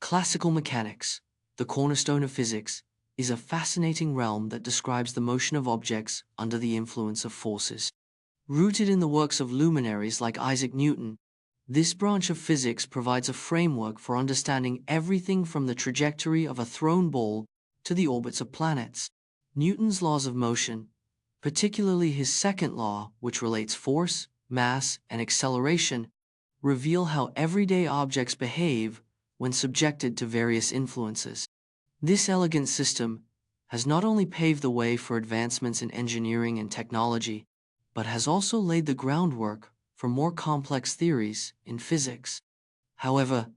Classical mechanics, the cornerstone of physics, is a fascinating realm that describes the motion of objects under the influence of forces. Rooted in the works of luminaries like Isaac Newton, this branch of physics provides a framework for understanding everything from the trajectory of a thrown ball to the orbits of planets. Newton's laws of motion, particularly his second law, which relates force, mass, and acceleration, reveal how everyday objects behave when subjected to various influences. This elegant system has not only paved the way for advancements in engineering and technology, but has also laid the groundwork for more complex theories in physics. However,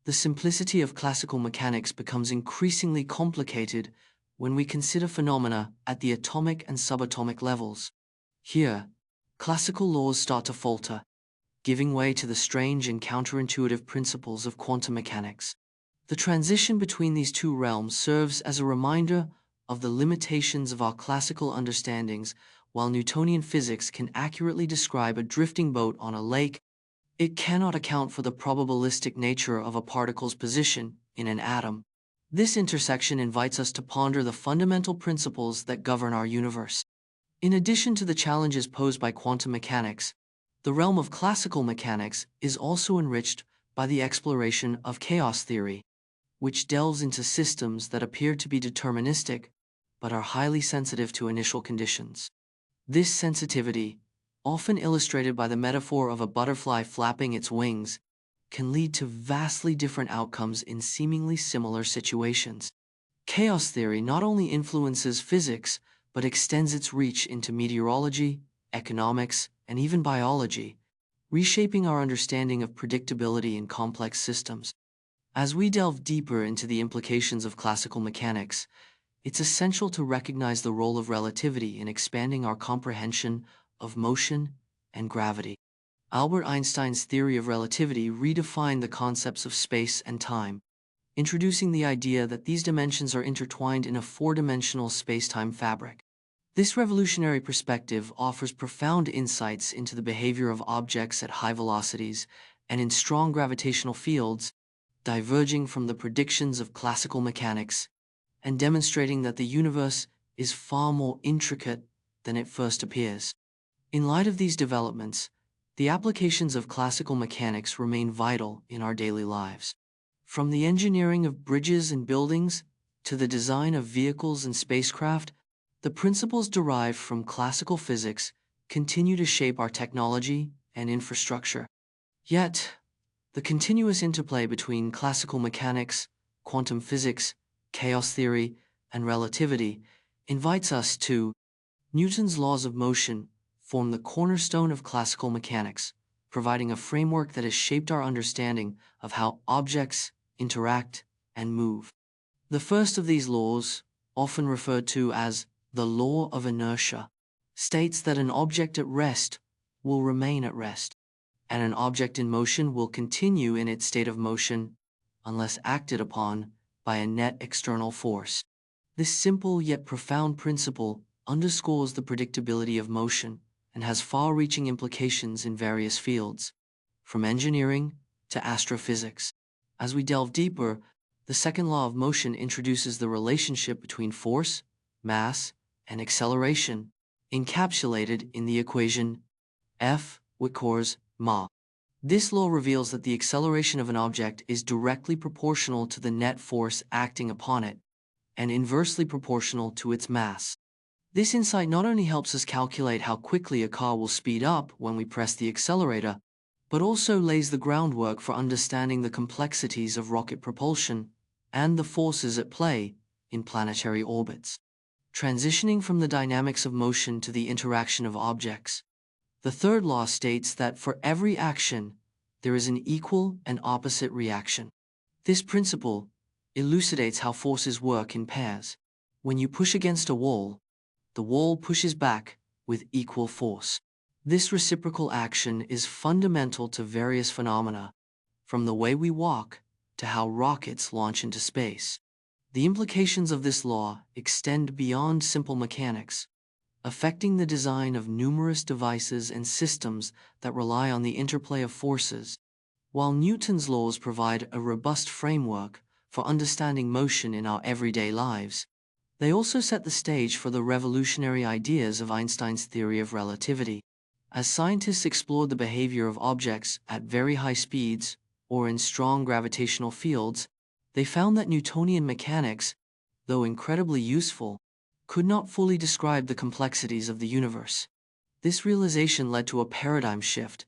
the simplicity of classical mechanics becomes increasingly complicated when we consider phenomena at the atomic and subatomic levels. Here, classical laws start to falter, giving way to the strange and counterintuitive principles of quantum mechanics. The transition between these two realms serves as a reminder of the limitations of our classical understandings. While Newtonian physics can accurately describe a drifting boat on a lake, it cannot account for the probabilistic nature of a particle's position in an atom. This intersection invites us to ponder the fundamental principles that govern our universe. In addition to the challenges posed by quantum mechanics, the realm of classical mechanics is also enriched by the exploration of chaos theory, which delves into systems that appear to be deterministic but are highly sensitive to initial conditions. This sensitivity, often illustrated by the metaphor of a butterfly flapping its wings, can lead to vastly different outcomes in seemingly similar situations. Chaos theory not only influences physics, but extends its reach into meteorology, economics, and even biology, reshaping our understanding of predictability in complex systems. As we delve deeper into the implications of classical mechanics, it's essential to recognize the role of relativity in expanding our comprehension of motion and gravity. Albert Einstein's theory of relativity redefined the concepts of space and time, introducing the idea that these dimensions are intertwined in a four-dimensional space-time fabric. This revolutionary perspective offers profound insights into the behavior of objects at high velocities and in strong gravitational fields, diverging from the predictions of classical mechanics and demonstrating that the universe is far more intricate than it first appears. In light of these developments, the applications of classical mechanics remain vital in our daily lives. From the engineering of bridges and buildings to the design of vehicles and spacecraft, the principles derived from classical physics continue to shape our technology and infrastructure. Yet, the continuous interplay between classical mechanics, quantum physics, chaos theory, and relativity invites us to Newton's laws of motion form the cornerstone of classical mechanics, providing a framework that has shaped our understanding of how objects interact and move. The first of these laws, often referred to as the law of inertia, states that an object at rest will remain at rest, and an object in motion will continue in its state of motion unless acted upon by a net external force. This simple yet profound principle underscores the predictability of motion and has far-reaching implications in various fields, from engineering to astrophysics. As we delve deeper, the second law of motion introduces the relationship between force, mass, and acceleration, encapsulated in the equation F equals ma. This law reveals that the acceleration of an object is directly proportional to the net force acting upon it, and inversely proportional to its mass. This insight not only helps us calculate how quickly a car will speed up when we press the accelerator, but also lays the groundwork for understanding the complexities of rocket propulsion and the forces at play in planetary orbits. Transitioning from the dynamics of motion to the interaction of objects, the third law states that for every action, there is an equal and opposite reaction. This principle elucidates how forces work in pairs. When you push against a wall, the wall pushes back with equal force. This reciprocal action is fundamental to various phenomena, from the way we walk to how rockets launch into space. The implications of this law extend beyond simple mechanics, affecting the design of numerous devices and systems that rely on the interplay of forces. While Newton's laws provide a robust framework for understanding motion in our everyday lives. They also set the stage for the revolutionary ideas of Einstein's theory of relativity. As scientists explored the behavior of objects at very high speeds or in strong gravitational fields, they found that Newtonian mechanics, though incredibly useful, could not fully describe the complexities of the universe. This realization led to a paradigm shift,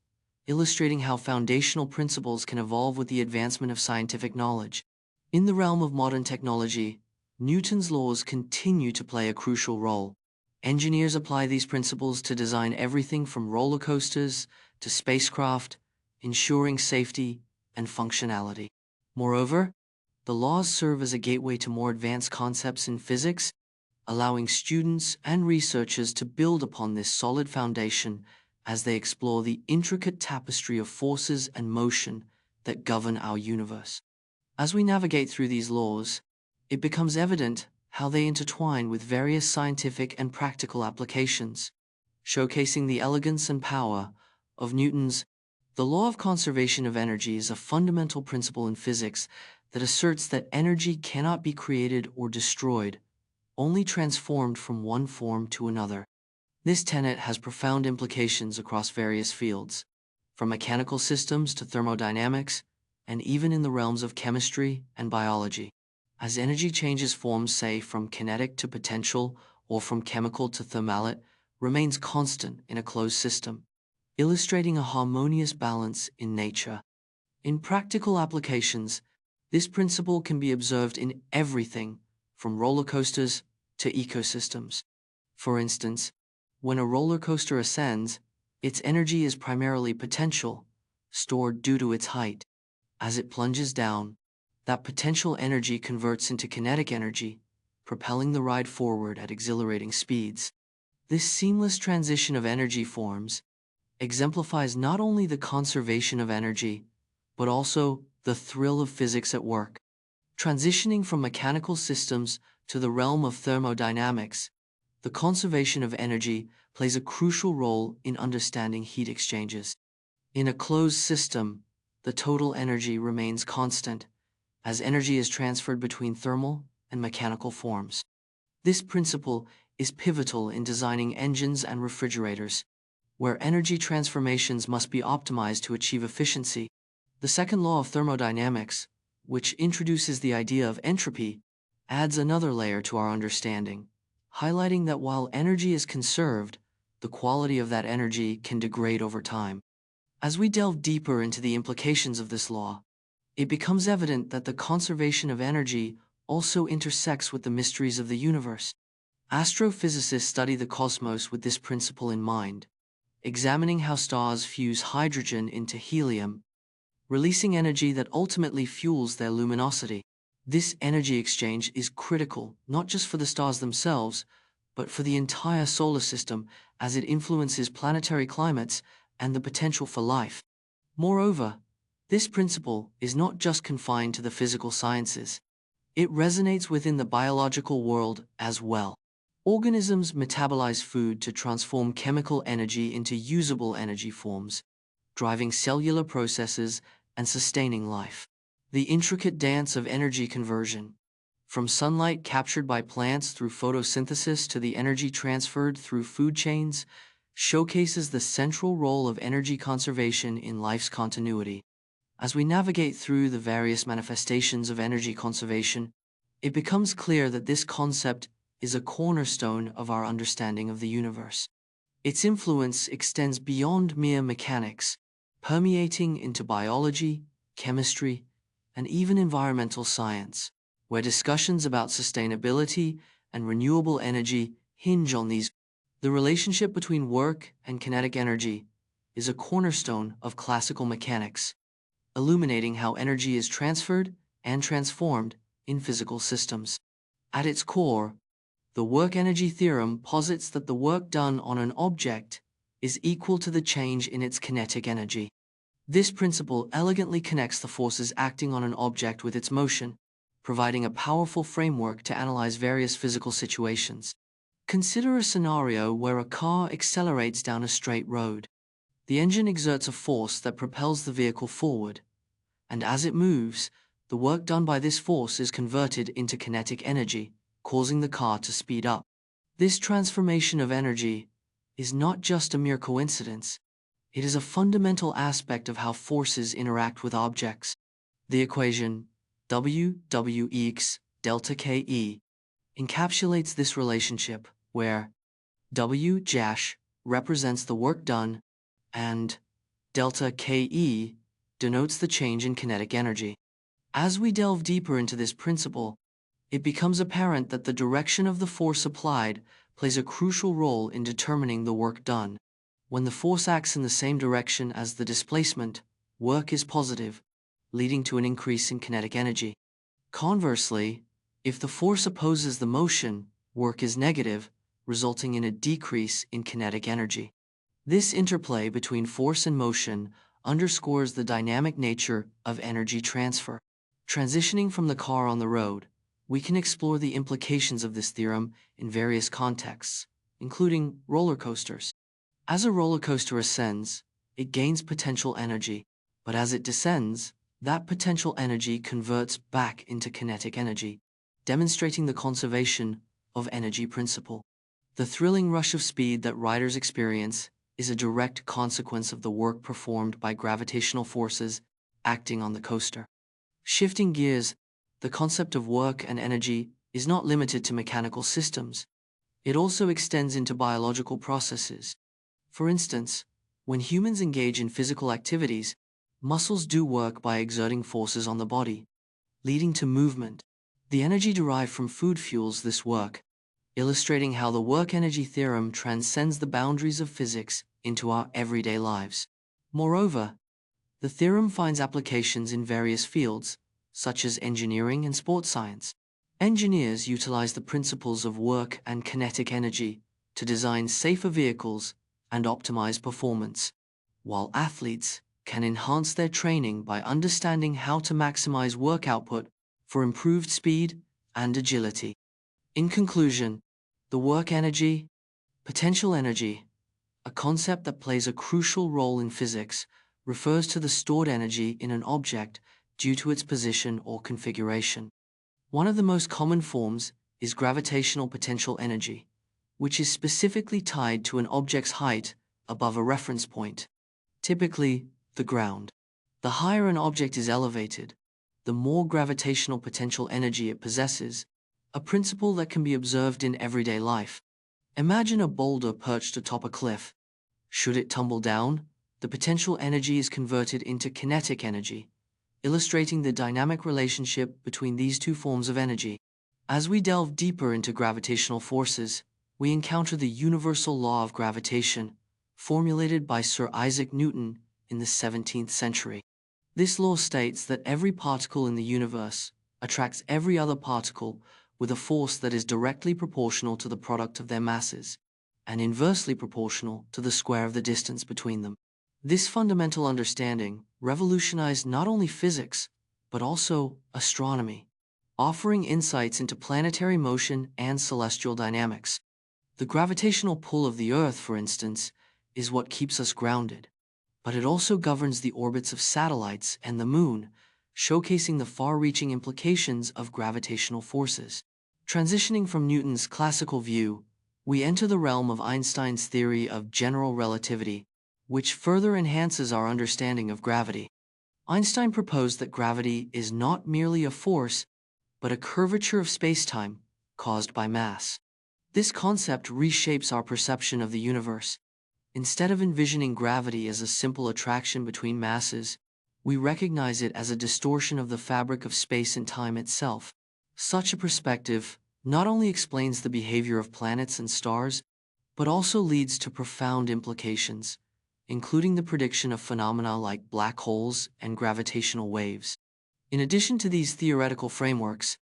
illustrating how foundational principles can evolve with the advancement of scientific knowledge. In the realm of modern technology, Newton's laws continue to play a crucial role. Engineers apply these principles to design everything from roller coasters to spacecraft, ensuring safety and functionality. Moreover, the laws serve as a gateway to more advanced concepts in physics, allowing students and researchers to build upon this solid foundation as they explore the intricate tapestry of forces and motion that govern our universe. As we navigate through these laws, it becomes evident how they intertwine with various scientific and practical applications, showcasing the elegance and power of Newton's. The law of conservation of energy is a fundamental principle in physics that asserts that energy cannot be created or destroyed, only transformed from one form to another. This tenet has profound implications across various fields, from mechanical systems to thermodynamics, and even in the realms of chemistry and biology. As energy changes forms, say, from kinetic to potential or from chemical to thermal, remains constant in a closed system, illustrating a harmonious balance in nature. In practical applications, this principle can be observed in everything from roller coasters to ecosystems. For instance, when a roller coaster ascends, its energy is primarily potential, stored due to its height. As it plunges down, that potential energy converts into kinetic energy, propelling the ride forward at exhilarating speeds. This seamless transition of energy forms exemplifies not only the conservation of energy, but also the thrill of physics at work. Transitioning from mechanical systems to the realm of thermodynamics, the conservation of energy plays a crucial role in understanding heat exchanges. In a closed system, the total energy remains constant, as energy is transferred between thermal and mechanical forms. This principle is pivotal in designing engines and refrigerators, where energy transformations must be optimized to achieve efficiency. The second law of thermodynamics, which introduces the idea of entropy, adds another layer to our understanding, highlighting that while energy is conserved, the quality of that energy can degrade over time. As we delve deeper into the implications of this law, it becomes evident that the conservation of energy also intersects with the mysteries of the universe. Astrophysicists study the cosmos with this principle in mind, examining how stars fuse hydrogen into helium, releasing energy that ultimately fuels their luminosity. This energy exchange is critical not just for the stars themselves, but for the entire solar system, as it influences planetary climates and the potential for life. Moreover, this principle is not just confined to the physical sciences. It resonates within the biological world as well. Organisms metabolize food to transform chemical energy into usable energy forms, driving cellular processes and sustaining life. The intricate dance of energy conversion, from sunlight captured by plants through photosynthesis to the energy transferred through food chains, showcases the central role of energy conservation in life's continuity. As we navigate through the various manifestations of energy conservation, it becomes clear that this concept is a cornerstone of our understanding of the universe. Its influence extends beyond mere mechanics, permeating into biology, chemistry, and even environmental science, where discussions about sustainability and renewable energy hinge on these. The relationship between work and kinetic energy is a cornerstone of classical mechanics, illuminating how energy is transferred and transformed in physical systems. At its core, the work-energy theorem posits that the work done on an object is equal to the change in its kinetic energy. This principle elegantly connects the forces acting on an object with its motion, providing a powerful framework to analyze various physical situations. Consider a scenario where a car accelerates down a straight road. The engine exerts a force that propels the vehicle forward, and as it moves, the work done by this force is converted into kinetic energy, causing the car to speed up. This transformation of energy is not just a mere coincidence. It is a fundamental aspect of how forces interact with objects. The equation W equals delta KE encapsulates this relationship, where W dash represents the work done and delta KE denotes the change in kinetic energy. As we delve deeper into this principle, it becomes apparent that the direction of the force applied plays a crucial role in determining the work done. When the force acts in the same direction as the displacement, work is positive, leading to an increase in kinetic energy. Conversely, if the force opposes the motion, work is negative, resulting in a decrease in kinetic energy. This interplay between force and motion underscores the dynamic nature of energy transfer. Transitioning from the car on the road, we can explore the implications of this theorem in various contexts, including roller coasters. As a roller coaster ascends, it gains potential energy, but as it descends, that potential energy converts back into kinetic energy, demonstrating the conservation of energy principle. The thrilling rush of speed that riders experience is a direct consequence of the work performed by gravitational forces acting on the coaster. Shifting gears, the concept of work and energy is not limited to mechanical systems. It also extends into biological processes. For instance, when humans engage in physical activities, muscles do work by exerting forces on the body, leading to movement. The energy derived from food fuels this work, illustrating how the work-energy theorem transcends the boundaries of physics into our everyday lives. Moreover, the theorem finds applications in various fields, such as engineering and sports science. Engineers utilize the principles of work and kinetic energy to design safer vehicles and optimize performance, while athletes can enhance their training by understanding how to maximize work output for improved speed and agility. In conclusion, the work energy, potential energy, a concept that plays a crucial role in physics, refers to the stored energy in an object due to its position or configuration. One of the most common forms is gravitational potential energy, which is specifically tied to an object's height above a reference point, typically the ground. The higher an object is elevated, the more gravitational potential energy it possesses, a principle that can be observed in everyday life. Imagine a boulder perched atop a cliff. Should it tumble down, the potential energy is converted into kinetic energy, illustrating the dynamic relationship between these two forms of energy. As we delve deeper into gravitational forces, we encounter the universal law of gravitation, formulated by Sir Isaac Newton in the 17th century. This law states that every particle in the universe attracts every other particle with a force that is directly proportional to the product of their masses, and inversely proportional to the square of the distance between them. This fundamental understanding revolutionized not only physics, but also astronomy, offering insights into planetary motion and celestial dynamics. The gravitational pull of the Earth, for instance, is what keeps us grounded, but it also governs the orbits of satellites and the Moon, showcasing the far-reaching implications of gravitational forces. Transitioning from Newton's classical view, we enter the realm of Einstein's theory of general relativity, which further enhances our understanding of gravity. Einstein proposed that gravity is not merely a force, but a curvature of space-time caused by mass. This concept reshapes our perception of the universe. Instead of envisioning gravity as a simple attraction between masses, we recognize it as a distortion of the fabric of space and time itself. Such a perspective not only explains the behavior of planets and stars, but also leads to profound implications, including the prediction of phenomena like black holes and gravitational waves. In addition to these theoretical frameworks,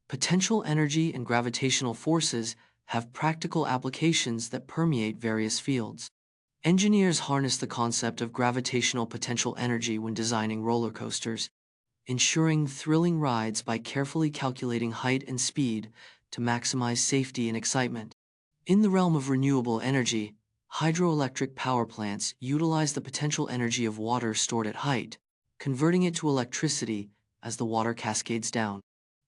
potential energy and gravitational forces have practical applications that permeate various fields. Engineers harness the concept of gravitational potential energy when designing roller coasters, ensuring thrilling rides by carefully calculating height and speed to maximize safety and excitement. In the realm of renewable energy, hydroelectric power plants utilize the potential energy of water stored at height, converting it to electricity as the water cascades down.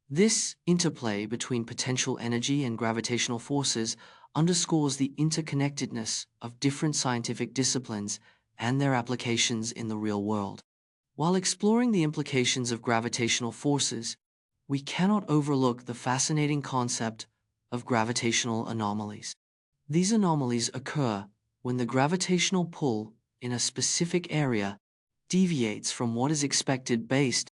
This interplay between potential energy and gravitational forces underscores the interconnectedness of different scientific disciplines and their applications in the real world. While exploring the implications of gravitational forces, we cannot overlook the fascinating concept of gravitational anomalies. These anomalies occur when the gravitational pull in a specific area deviates from what is expected based.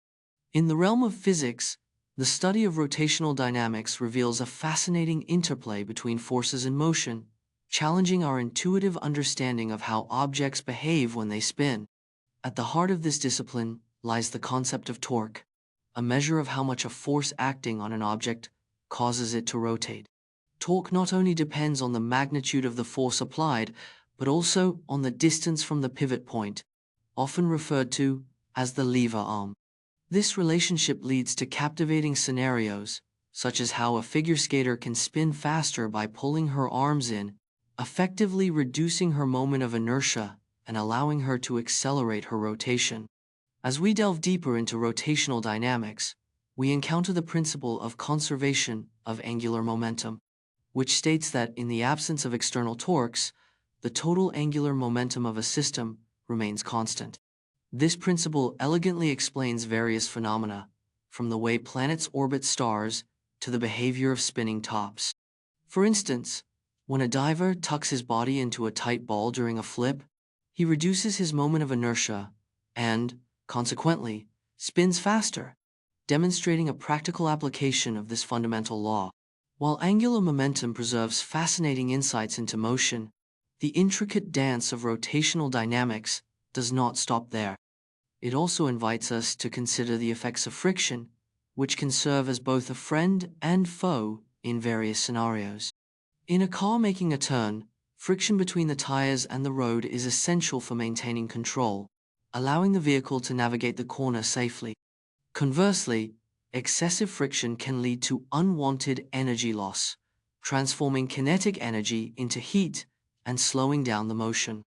In the realm of physics, the study of rotational dynamics reveals a fascinating interplay between forces and motion, challenging our intuitive understanding of how objects behave when they spin. At the heart of this discipline lies the concept of torque, a measure of how much a force acting on an object causes it to rotate. Torque not only depends on the magnitude of the force applied, but also on the distance from the pivot point, often referred to as the lever arm. This relationship leads to captivating scenarios, such as how a figure skater can spin faster by pulling her arms in, effectively reducing her moment of inertia and allowing her to accelerate her rotation. As we delve deeper into rotational dynamics, we encounter the principle of conservation of angular momentum, which states that in the absence of external torques, the total angular momentum of a system remains constant. This principle elegantly explains various phenomena, from the way planets orbit stars to the behavior of spinning tops. For instance, when a diver tucks his body into a tight ball during a flip, he reduces his moment of inertia and, consequently, spins faster, demonstrating a practical application of this fundamental law. While angular momentum preserves fascinating insights into motion, the intricate dance of rotational dynamics does not stop there. It also invites us to consider the effects of friction, which can serve as both a friend and foe in various scenarios. In a car making a turn, friction between the tires and the road is essential for maintaining control, allowing the vehicle to navigate the corner safely. Conversely, excessive friction can lead to unwanted energy loss, transforming kinetic energy into heat and slowing down the motion.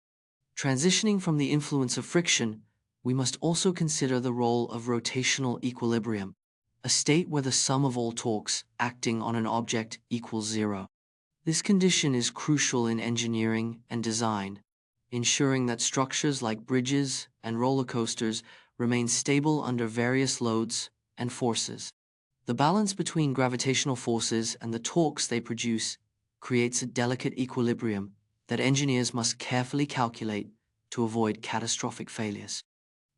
Transitioning from the influence of friction, we must also consider the role of rotational equilibrium, a state where the sum of all torques acting on an object equals zero. This condition is crucial in engineering and design, ensuring that structures like bridges and roller coasters remain stable under various loads and forces. The balance between gravitational forces and the torques they produce creates a delicate equilibrium that engineers must carefully calculate to avoid catastrophic failures.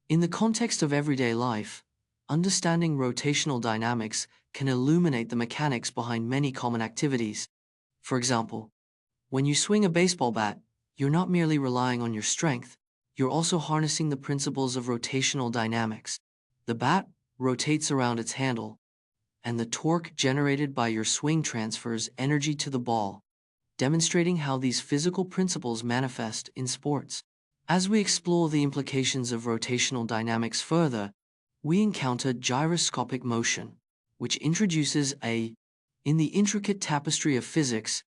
In the context of everyday life, understanding rotational dynamics can illuminate the mechanics behind many common activities. For example, when you swing a baseball bat, you're not merely relying on your strength, you're also harnessing the principles of rotational dynamics. The bat rotates around its handle, and the torque generated by your swing transfers energy to the ball, demonstrating how these physical principles manifest in sports. As we explore the implications of rotational dynamics further, we encounter gyroscopic motion, which introduces in the intricate tapestry of physics,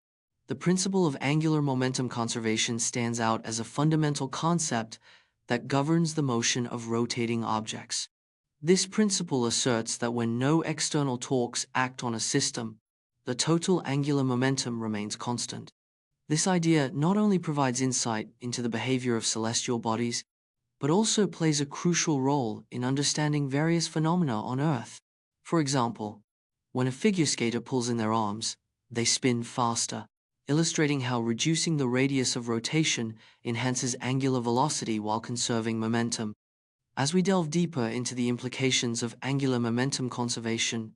the principle of angular momentum conservation stands out as a fundamental concept that governs the motion of rotating objects. This principle asserts that when no external torques act on a system, the total angular momentum remains constant. This idea not only provides insight into the behavior of celestial bodies, but also plays a crucial role in understanding various phenomena on Earth. For example, when a figure skater pulls in their arms, they spin faster, illustrating how reducing the radius of rotation enhances angular velocity while conserving momentum. As we delve deeper into the implications of angular momentum conservation,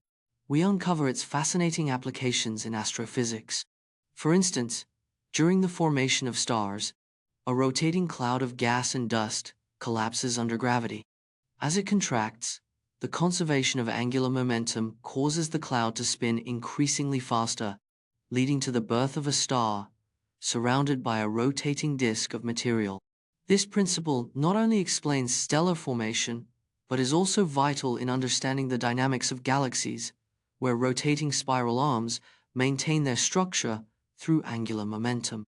we uncover its fascinating applications in astrophysics. For instance, during the formation of stars, a rotating cloud of gas and dust collapses under gravity. As it contracts, the conservation of angular momentum causes the cloud to spin increasingly faster, leading to the birth of a star surrounded by a rotating disk of material. This principle not only explains stellar formation, but is also vital in understanding the dynamics of galaxies, where rotating spiral arms maintain their structure through angular momentum.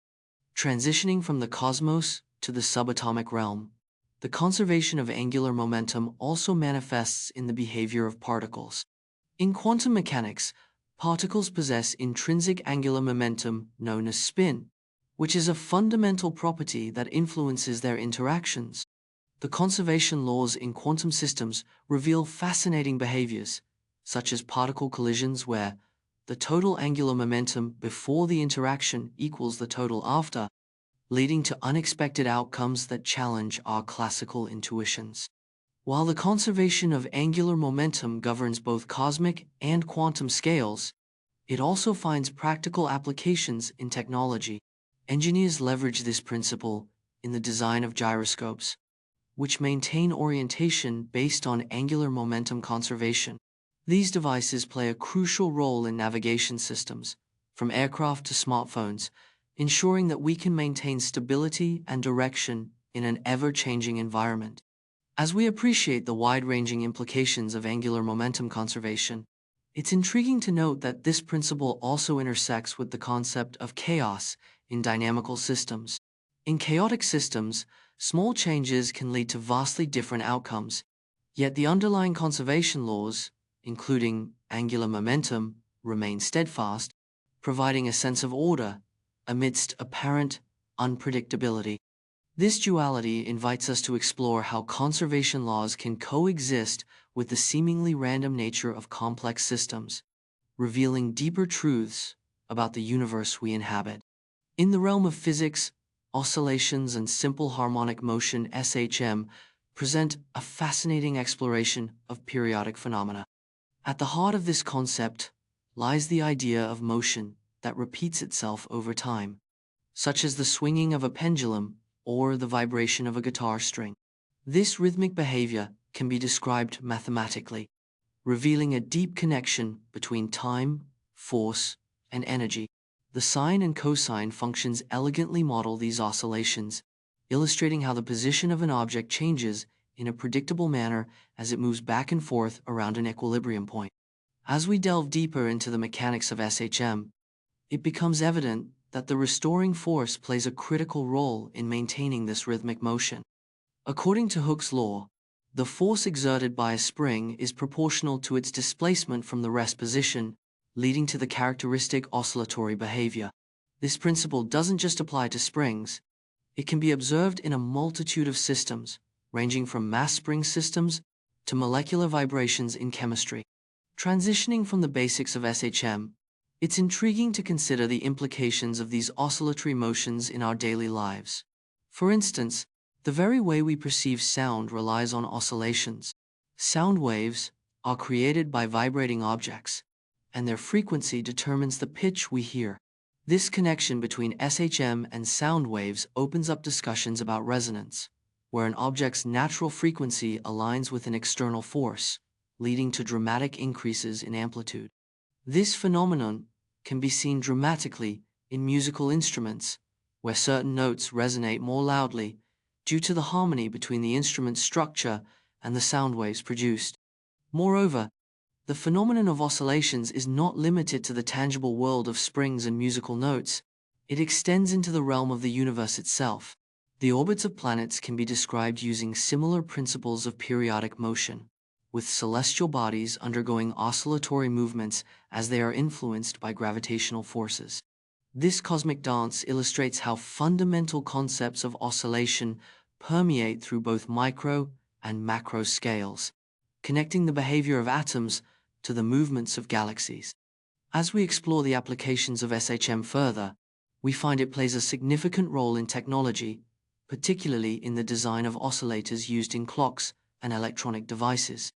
Transitioning from the cosmos to the subatomic realm, The conservation of angular momentum also manifests in the behavior of particles. In quantum mechanics, particles possess intrinsic angular momentum known as spin, which is a fundamental property that influences their interactions. The conservation laws in quantum systems reveal fascinating behaviors, such as particle collisions where the total angular momentum before the interaction equals the total after, leading to unexpected outcomes that challenge our classical intuitions. While the conservation of angular momentum governs both cosmic and quantum scales, it also finds practical applications in technology. Engineers leverage this principle in the design of gyroscopes, which maintain orientation based on angular momentum conservation. These devices play a crucial role in navigation systems, from aircraft to smartphones, ensuring that we can maintain stability and direction in an ever-changing environment. As we appreciate the wide-ranging implications of angular momentum conservation, it's intriguing to note that this principle also intersects with the concept of chaos in dynamical systems. In chaotic systems, small changes can lead to vastly different outcomes, yet the underlying conservation laws, including angular momentum, remain steadfast, providing a sense of order amidst apparent unpredictability. This duality invites us to explore how conservation laws can coexist with the seemingly random nature of complex systems, revealing deeper truths about the universe we inhabit. In the realm of physics, oscillations and simple harmonic motion (SHM) present a fascinating exploration of periodic phenomena. At the heart of this concept lies the idea of motion that repeats itself over time, such as the swinging of a pendulum or the vibration of a guitar string. This rhythmic behavior can be described mathematically, revealing a deep connection between time, force, and energy. The sine and cosine functions elegantly model these oscillations, illustrating how the position of an object changes in a predictable manner as it moves back and forth around an equilibrium point. As we delve deeper into the mechanics of SHM, it becomes evident that the restoring force plays a critical role in maintaining this rhythmic motion. According to Hooke's law, the force exerted by a spring is proportional to its displacement from the rest position, leading to the characteristic oscillatory behavior. This principle doesn't just apply to springs. It can be observed in a multitude of systems, ranging from mass spring systems to molecular vibrations in chemistry. Transitioning from the basics of SHM, it's intriguing to consider the implications of these oscillatory motions in our daily lives. For instance, the very way we perceive sound relies on oscillations. Sound waves are created by vibrating objects, and their frequency determines the pitch we hear. This connection between SHM and sound waves opens up discussions about resonance, where an object's natural frequency aligns with an external force, leading to dramatic increases in amplitude. This phenomenon can be seen dramatically in musical instruments, where certain notes resonate more loudly due to the harmony between the instrument's structure and the sound waves produced. Moreover, the phenomenon of oscillations is not limited to the tangible world of springs and musical notes. It extends into the realm of the universe itself. The orbits of planets can be described using similar principles of periodic motion, with celestial bodies undergoing oscillatory movements as they are influenced by gravitational forces. This cosmic dance illustrates how fundamental concepts of oscillation permeate through both micro and macro scales, connecting the behavior of atoms to the movements of galaxies. As we explore the applications of SHM further, we find it plays a significant role in technology, particularly in the design of oscillators used in clocks and electronic devices.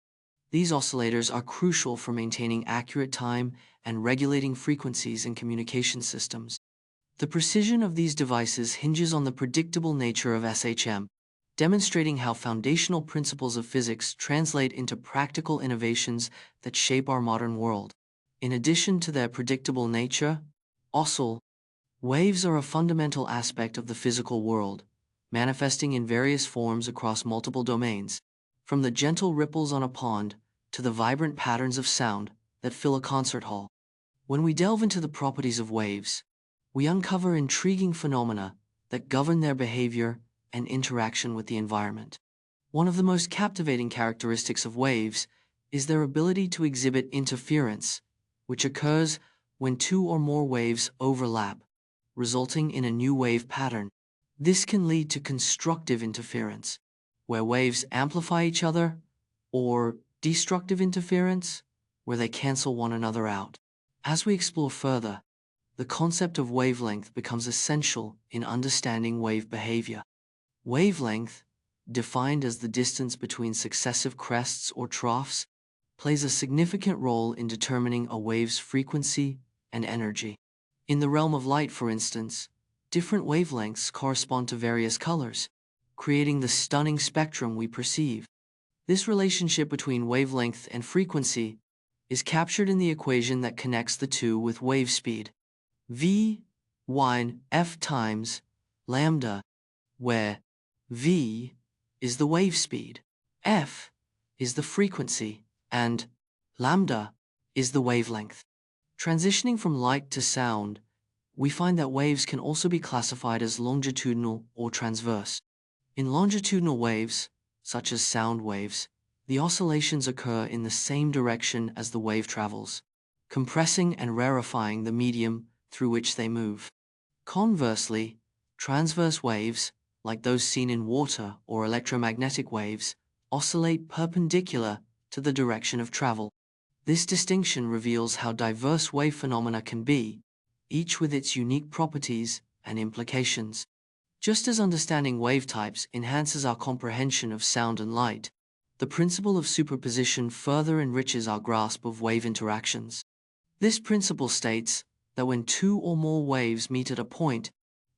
These oscillators are crucial for maintaining accurate time and regulating frequencies in communication systems. The precision of these devices hinges on the predictable nature of SHM, demonstrating how foundational principles of physics translate into practical innovations that shape our modern world. In addition to their predictable nature, oscill waves are a fundamental aspect of the physical world, manifesting in various forms across multiple domains, from the gentle ripples on a pond to the vibrant patterns of sound that fill a concert hall. When we delve into the properties of waves, we uncover intriguing phenomena that govern their behavior and interaction with the environment. One of the most captivating characteristics of waves is their ability to exhibit interference, which occurs when two or more waves overlap, resulting in a new wave pattern. This can lead to constructive interference, where waves amplify each other, or destructive interference, where they cancel one another out. As we explore further, the concept of wavelength becomes essential in understanding wave behavior. Wavelength, defined as the distance between successive crests or troughs, plays a significant role in determining a wave's frequency and energy. In the realm of light, for instance, different wavelengths correspond to various colors, creating the stunning spectrum we perceive. This relationship between wavelength and frequency is captured in the equation that connects the two with wave speed. V, wine, F times lambda, where V is the wave speed, F is the frequency, and lambda is the wavelength. Transitioning from light to sound, we find that waves can also be classified as longitudinal or transverse. In longitudinal waves, such as sound waves, the oscillations occur in the same direction as the wave travels, compressing and rarefying the medium through which they move. Conversely, transverse waves, like those seen in water or electromagnetic waves, oscillate perpendicular to the direction of travel. This distinction reveals how diverse wave phenomena can be, each with its unique properties and implications. Just as understanding wave types enhances our comprehension of sound and light, the principle of superposition further enriches our grasp of wave interactions. This principle states that when two or more waves meet at a point,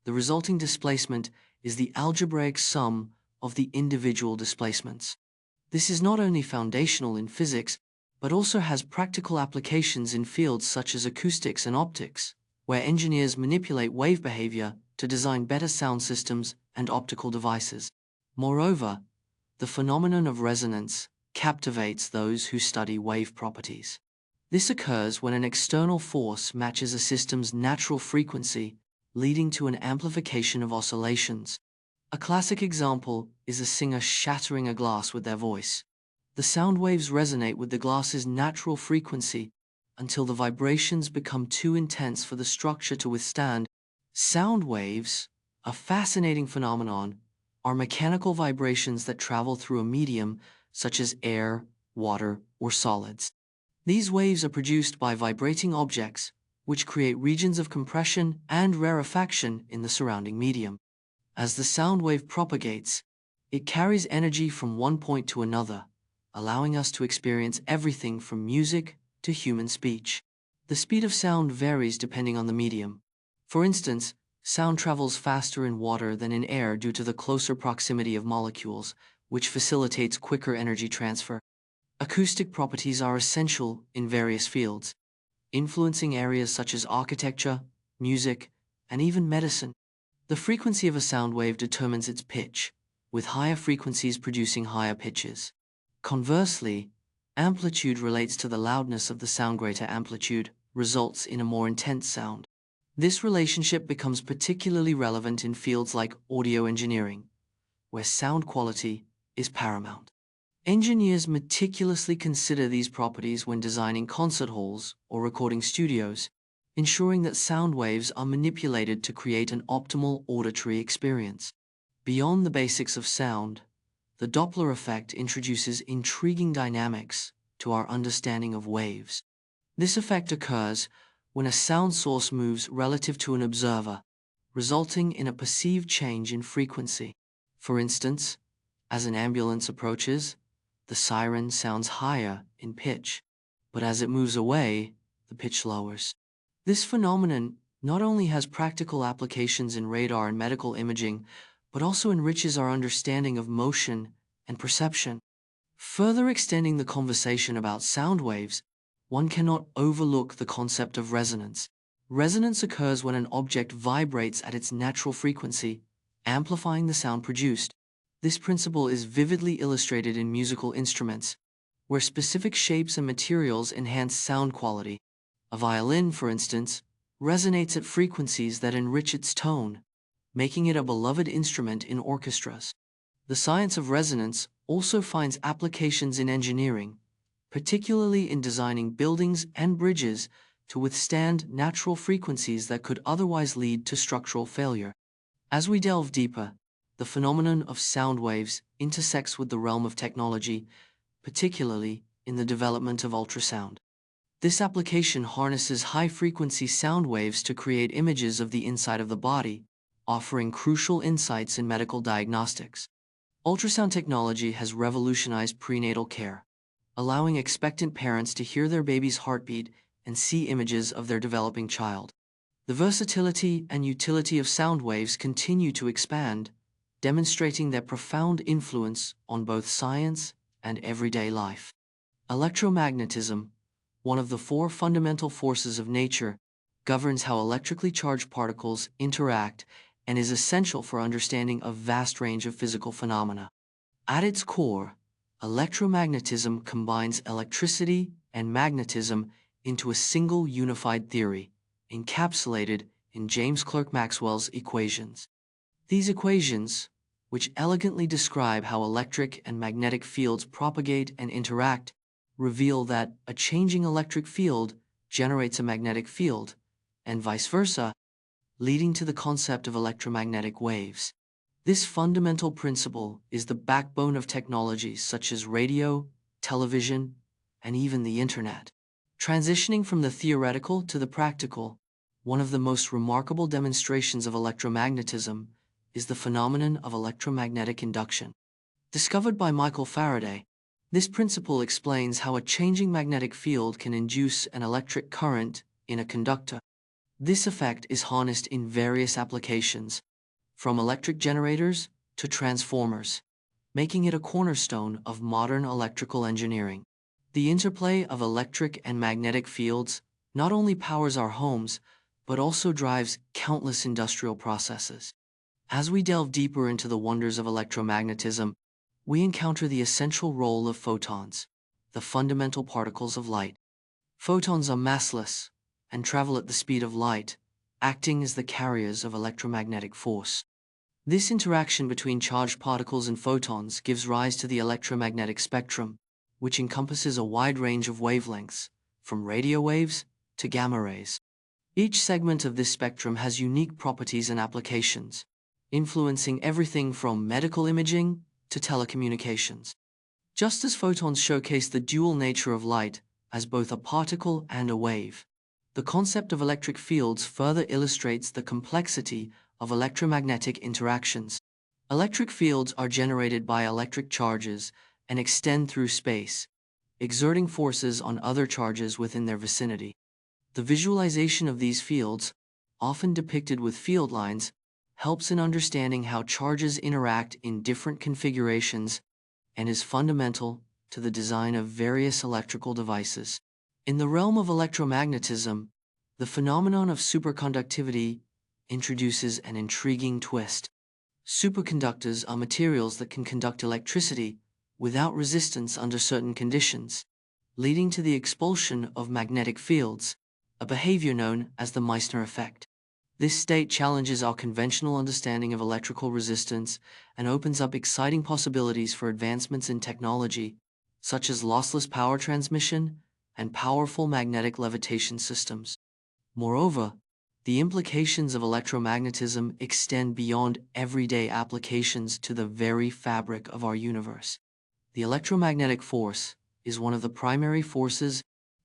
the resulting displacement is the algebraic sum of the individual displacements. This is not only foundational in physics, but also has practical applications in fields such as acoustics and optics, where engineers manipulate wave behavior to design better sound systems and optical devices. Moreover, the phenomenon of resonance captivates those who study wave properties. This occurs when an external force matches a system's natural frequency, leading to an amplification of oscillations. A classic example is a singer shattering a glass with their voice. The sound waves resonate with the glass's natural frequency until the vibrations become too intense for the structure to withstand. Sound waves, a fascinating phenomenon, are mechanical vibrations that travel through a medium such as air, water, or solids. These waves are produced by vibrating objects, which create regions of compression and rarefaction in the surrounding medium. As the sound wave propagates, it carries energy from one point to another, allowing us to experience everything from music to human speech. The speed of sound varies depending on the medium. For instance, sound travels faster in water than in air due to the closer proximity of molecules, which facilitates quicker energy transfer. Acoustic properties are essential in various fields, influencing areas such as architecture, music, and even medicine. The frequency of a sound wave determines its pitch, with higher frequencies producing higher pitches. Conversely, amplitude relates to the loudness of the sound. Greater amplitude results in a more intense sound. This relationship becomes particularly relevant in fields like audio engineering, where sound quality is paramount. Engineers meticulously consider these properties when designing concert halls or recording studios, ensuring that sound waves are manipulated to create an optimal auditory experience. Beyond the basics of sound, the Doppler effect introduces intriguing dynamics to our understanding of waves. This effect occurs when a sound source moves relative to an observer, resulting in a perceived change in frequency. For instance, as an ambulance approaches, the siren sounds higher in pitch, but as it moves away, the pitch lowers. This phenomenon not only has practical applications in radar and medical imaging, but also enriches our understanding of motion and perception. Further extending the conversation about sound waves, one cannot overlook the concept of resonance. Resonance occurs when an object vibrates at its natural frequency, amplifying the sound produced. This principle is vividly illustrated in musical instruments, where specific shapes and materials enhance sound quality. A violin, for instance, resonates at frequencies that enrich its tone, making it a beloved instrument in orchestras. The science of resonance also finds applications in engineering, particularly in designing buildings and bridges to withstand natural frequencies that could otherwise lead to structural failure. As we delve deeper, the phenomenon of sound waves intersects with the realm of technology, particularly in the development of ultrasound. This application harnesses high-frequency sound waves to create images of the inside of the body, offering crucial insights in medical diagnostics. Ultrasound technology has revolutionized prenatal care, allowing expectant parents to hear their baby's heartbeat and see images of their developing child. The versatility and utility of sound waves continue to expand, demonstrating their profound influence on both science and everyday life. Electromagnetism, one of the four fundamental forces of nature, governs how electrically charged particles interact and is essential for understanding a vast range of physical phenomena. At its core, electromagnetism combines electricity and magnetism into a single unified theory, encapsulated in James Clerk Maxwell's equations. These equations, which elegantly describe how electric and magnetic fields propagate and interact, reveal that a changing electric field generates a magnetic field, and vice versa, leading to the concept of electromagnetic waves. This fundamental principle is the backbone of technologies such as radio, television, and even the internet. Transitioning from the theoretical to the practical, one of the most remarkable demonstrations of electromagnetism is the phenomenon of electromagnetic induction. Discovered by Michael Faraday, this principle explains how a changing magnetic field can induce an electric current in a conductor. This effect is harnessed in various applications, from electric generators to transformers, making it a cornerstone of modern electrical engineering. The interplay of electric and magnetic fields not only powers our homes, but also drives countless industrial processes. As we delve deeper into the wonders of electromagnetism, we encounter the essential role of photons, the fundamental particles of light. Photons are massless and travel at the speed of light, acting as the carriers of electromagnetic force. This interaction between charged particles and photons gives rise to the electromagnetic spectrum, which encompasses a wide range of wavelengths, from radio waves to gamma rays. Each segment of this spectrum has unique properties and applications, influencing everything from medical imaging to telecommunications. Just as photons showcase the dual nature of light as both a particle and a wave, the concept of electric fields further illustrates the complexity of electromagnetic interactions. Electric fields are generated by electric charges and extend through space, exerting forces on other charges within their vicinity. The visualization of these fields, often depicted with field lines, helps in understanding how charges interact in different configurations and is fundamental to the design of various electrical devices. In the realm of electromagnetism, the phenomenon of superconductivity introduces an intriguing twist. Superconductors are materials that can conduct electricity without resistance under certain conditions, leading to the expulsion of magnetic fields, a behavior known as the Meissner effect. This state challenges our conventional understanding of electrical resistance and opens up exciting possibilities for advancements in technology, such as lossless power transmission and powerful magnetic levitation systems. Moreover, the implications of electromagnetism extend beyond everyday applications to the very fabric of our universe. The electromagnetic force is one of the primary forces.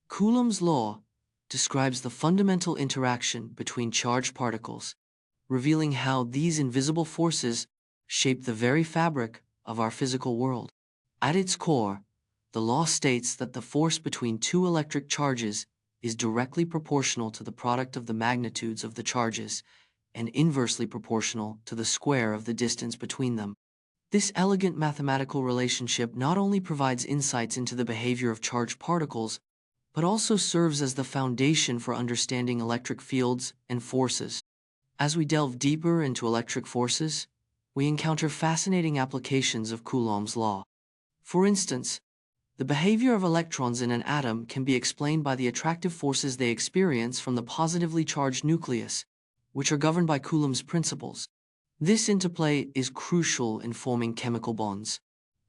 Coulomb's law describes the fundamental interaction between charged particles, revealing how these invisible forces shape the very fabric of our physical world. At its core, the law states that the force between two electric charges is directly proportional to the product of the magnitudes of the charges and inversely proportional to the square of the distance between them. This elegant mathematical relationship not only provides insights into the behavior of charged particles, but also serves as the foundation for understanding electric fields and forces. As we delve deeper into electric forces, we encounter fascinating applications of Coulomb's law. For instance, the behavior of electrons in an atom can be explained by the attractive forces they experience from the positively charged nucleus, which are governed by Coulomb's principles. This interplay is crucial in forming chemical bonds,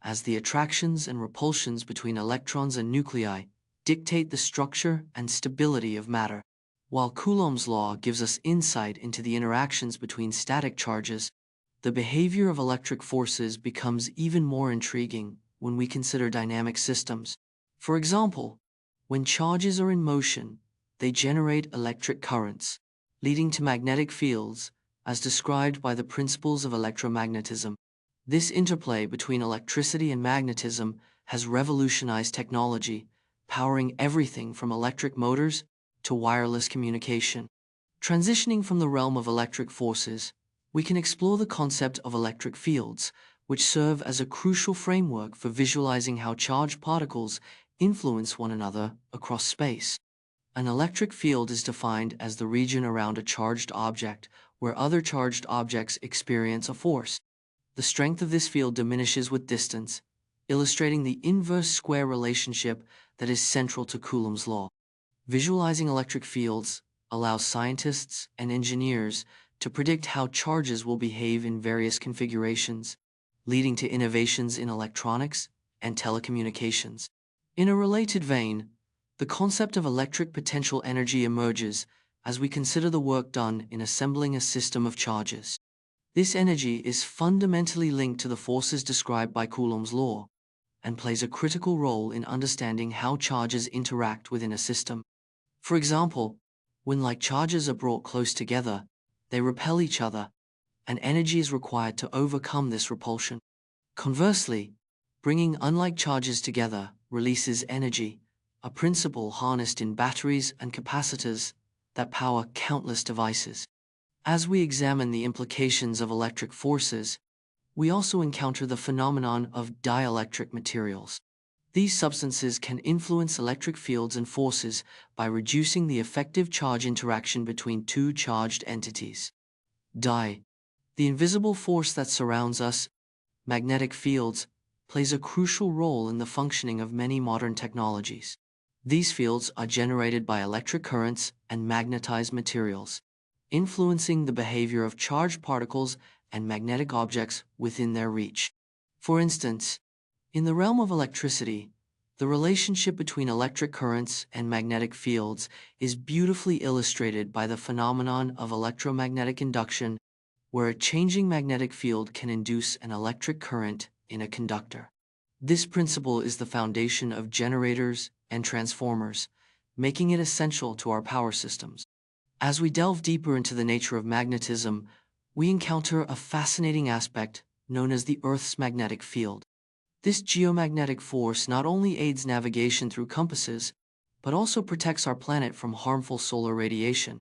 as the attractions and repulsions between electrons and nuclei dictate the structure and stability of matter. While Coulomb's law gives us insight into the interactions between static charges, the behavior of electric forces becomes even more intriguing when we consider dynamic systems. For example, when charges are in motion, they generate electric currents, leading to magnetic fields, as described by the principles of electromagnetism. This interplay between electricity and magnetism has revolutionized technology, powering everything from electric motors to wireless communication. Transitioning from the realm of electric forces, we can explore the concept of electric fields, which serve as a crucial framework for visualizing how charged particles influence one another across space. An electric field is defined as the region around a charged object where other charged objects experience a force. The strength of this field diminishes with distance, illustrating the inverse square relationship that is central to Coulomb's law. Visualizing electric fields allows scientists and engineers to predict how charges will behave in various configurations, leading to innovations in electronics and telecommunications. In a related vein, the concept of electric potential energy emerges as we consider the work done in assembling a system of charges. This energy is fundamentally linked to the forces described by Coulomb's law and plays a critical role in understanding how charges interact within a system. For example, when like charges are brought close together, they repel each other, and energy is required to overcome this repulsion. Conversely, bringing unlike charges together releases energy, a principle harnessed in batteries and capacitors that power countless devices. As we examine the implications of electric forces, we also encounter the phenomenon of dielectric materials. These substances can influence electric fields and forces by reducing the effective charge interaction between two charged entities. The invisible force that surrounds us, magnetic fields, plays a crucial role in the functioning of many modern technologies. These fields are generated by electric currents and magnetized materials, influencing the behavior of charged particles and magnetic objects within their reach. For instance, in the realm of electricity, the relationship between electric currents and magnetic fields is beautifully illustrated by the phenomenon of electromagnetic induction, where a changing magnetic field can induce an electric current in a conductor. This principle is the foundation of generators and transformers, making it essential to our power systems. As we delve deeper into the nature of magnetism, we encounter a fascinating aspect known as the Earth's magnetic field. This geomagnetic force not only aids navigation through compasses, but also protects our planet from harmful solar radiation.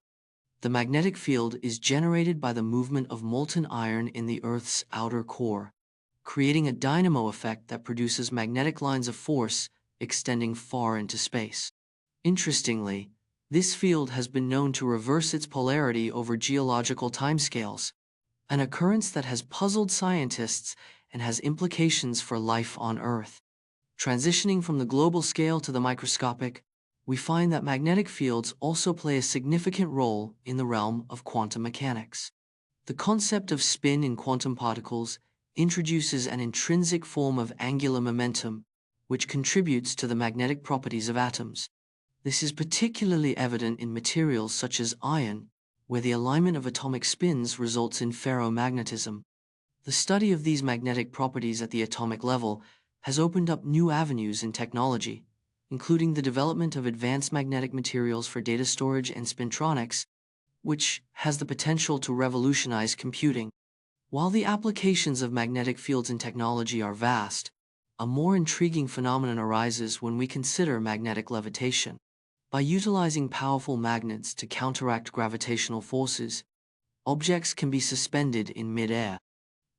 The magnetic field is generated by the movement of molten iron in the Earth's outer core, creating a dynamo effect that produces magnetic lines of force extending far into space. Interestingly, this field has been known to reverse its polarity over geological timescales, an occurrence that has puzzled scientists and has implications for life on Earth. Transitioning from the global scale to the microscopic, we find that magnetic fields also play a significant role in the realm of quantum mechanics. The concept of spin in quantum particles introduces an intrinsic form of angular momentum, which contributes to the magnetic properties of atoms. This is particularly evident in materials such as iron, where the alignment of atomic spins results in ferromagnetism. The study of these magnetic properties at the atomic level has opened up new avenues in technology, including the development of advanced magnetic materials for data storage and spintronics, which has the potential to revolutionize computing. While the applications of magnetic fields in technology are vast, a more intriguing phenomenon arises when we consider magnetic levitation. By utilizing powerful magnets to counteract gravitational forces, objects can be suspended in mid-air.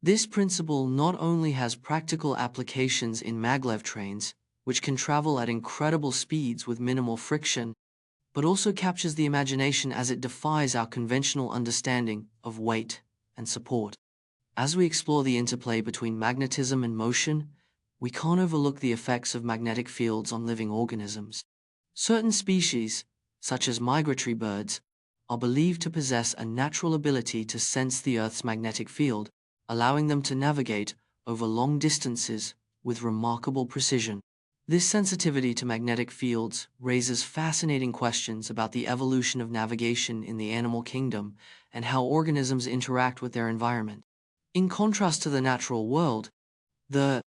This principle not only has practical applications in maglev trains, which can travel at incredible speeds with minimal friction, but also captures the imagination as it defies our conventional understanding of weight and support. As we explore the interplay between magnetism and motion, we can't overlook the effects of magnetic fields on living organisms. Certain species, such as migratory birds, are believed to possess a natural ability to sense the Earth's magnetic field, allowing them to navigate over long distances with remarkable precision. This sensitivity to magnetic fields raises fascinating questions about the evolution of navigation in the animal kingdom and how organisms interact with their environment. In contrast to the natural world, the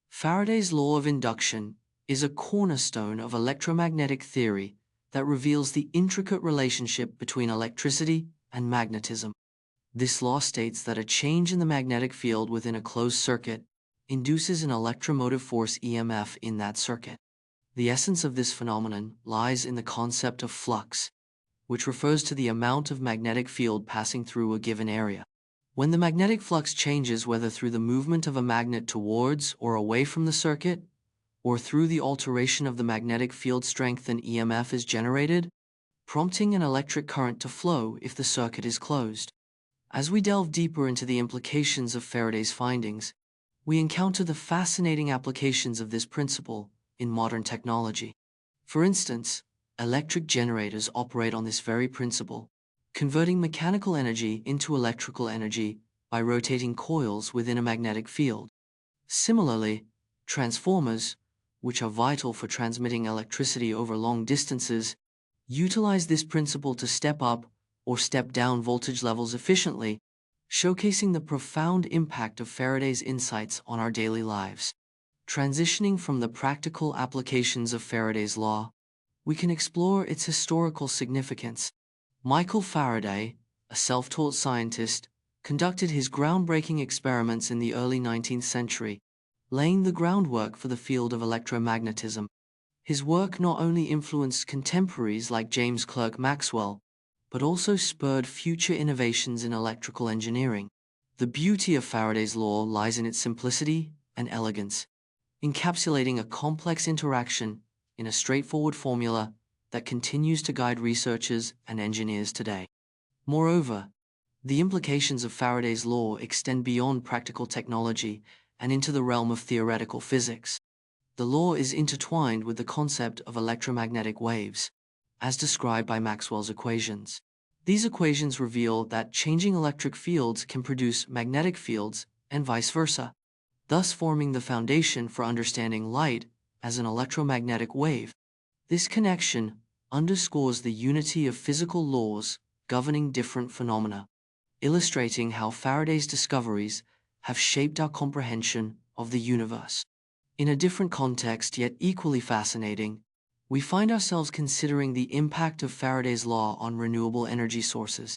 Faraday's law of induction is a cornerstone of electromagnetic theory that reveals the intricate relationship between electricity and magnetism. This law states that a change in the magnetic field within a closed circuit induces an electromotive force EMF in that circuit. The essence of this phenomenon lies in the concept of flux, which refers to the amount of magnetic field passing through a given area. When the magnetic flux changes, whether through the movement of a magnet towards or away from the circuit, or through the alteration of the magnetic field strength, an EMF is generated, prompting an electric current to flow if the circuit is closed. As we delve deeper into the implications of Faraday's findings, we encounter the fascinating applications of this principle in modern technology. For instance, electric generators operate on this very principle, converting mechanical energy into electrical energy by rotating coils within a magnetic field. Similarly, transformers, which are vital for transmitting electricity over long distances, utilize this principle to step up or step down voltage levels efficiently, showcasing the profound impact of Faraday's insights on our daily lives. Transitioning from the practical applications of Faraday's law, we can explore its historical significance. Michael Faraday, a self-taught scientist, conducted his groundbreaking experiments in the early 19th century, laying the groundwork for the field of electromagnetism. His work not only influenced contemporaries like James Clerk Maxwell, but also spurred future innovations in electrical engineering. The beauty of Faraday's law lies in its simplicity and elegance, encapsulating a complex interaction in a straightforward formula that continues to guide researchers and engineers today. Moreover, the implications of Faraday's law extend beyond practical technology and into the realm of theoretical physics. The law is intertwined with the concept of electromagnetic waves, as described by Maxwell's equations. These equations reveal that changing electric fields can produce magnetic fields and vice versa, thus forming the foundation for understanding light as an electromagnetic wave. This connection underscores the unity of physical laws governing different phenomena, illustrating how Faraday's discoveries have shaped our comprehension of the universe. In a different context, yet equally fascinating, we find ourselves considering the impact of Faraday's law on renewable energy sources.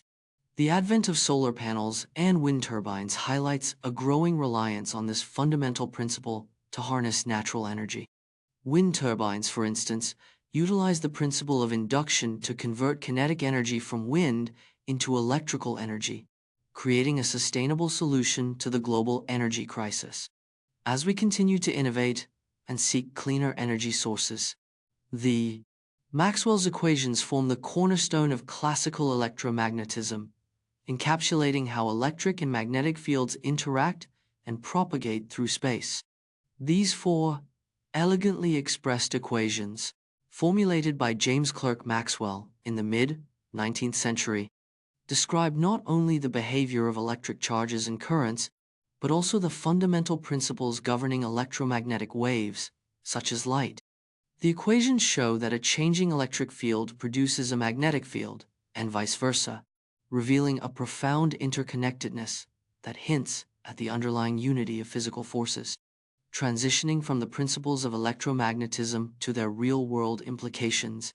The advent of solar panels and wind turbines highlights a growing reliance on this fundamental principle to harness natural energy. Wind turbines, for instance, utilize the principle of induction to convert kinetic energy from wind into electrical energy, creating a sustainable solution to the global energy crisis. As we continue to innovate and seek cleaner energy sources, the Maxwell's equations form the cornerstone of classical electromagnetism, encapsulating how electric and magnetic fields interact and propagate through space. These four elegantly expressed equations, formulated by James Clerk Maxwell in the mid-19th century, describe not only the behavior of electric charges and currents, but also the fundamental principles governing electromagnetic waves, such as light. The equations show that a changing electric field produces a magnetic field, and vice versa, revealing a profound interconnectedness that hints at the underlying unity of physical forces. Transitioning from the principles of electromagnetism to their real-world implications,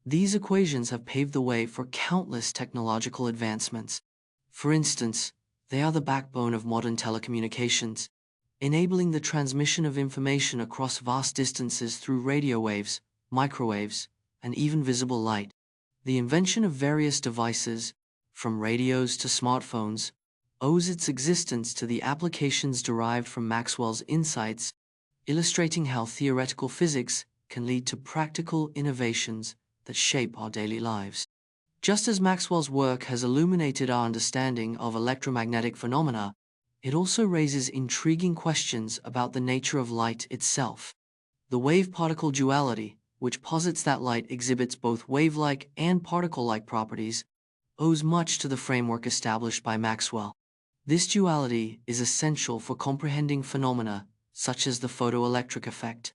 these equations have paved the way for countless technological advancements. For instance, they are the backbone of modern telecommunications, enabling the transmission of information across vast distances through radio waves, microwaves, and even visible light. The invention of various devices, from radios to smartphones, owes its existence to the applications derived from Maxwell's insights, illustrating how theoretical physics can lead to practical innovations that shape our daily lives. Just as Maxwell's work has illuminated our understanding of electromagnetic phenomena, it also raises intriguing questions about the nature of light itself. The wave-particle duality, which posits that light exhibits both wave-like and particle-like properties, owes much to the framework established by Maxwell. This duality is essential for comprehending phenomena such as the photoelectric effect,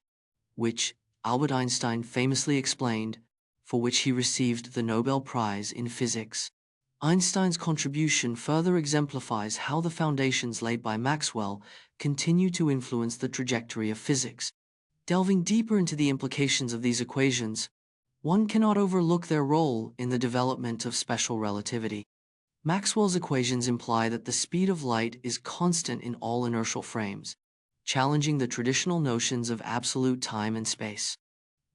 which Albert Einstein famously explained, for which he received the Nobel Prize in Physics. Einstein's contribution further exemplifies how the foundations laid by Maxwell continue to influence the trajectory of physics. Delving deeper into the implications of these equations, one cannot overlook their role in the development of special relativity. Maxwell's equations imply that the speed of light is constant in all inertial frames, challenging the traditional notions of absolute time and space.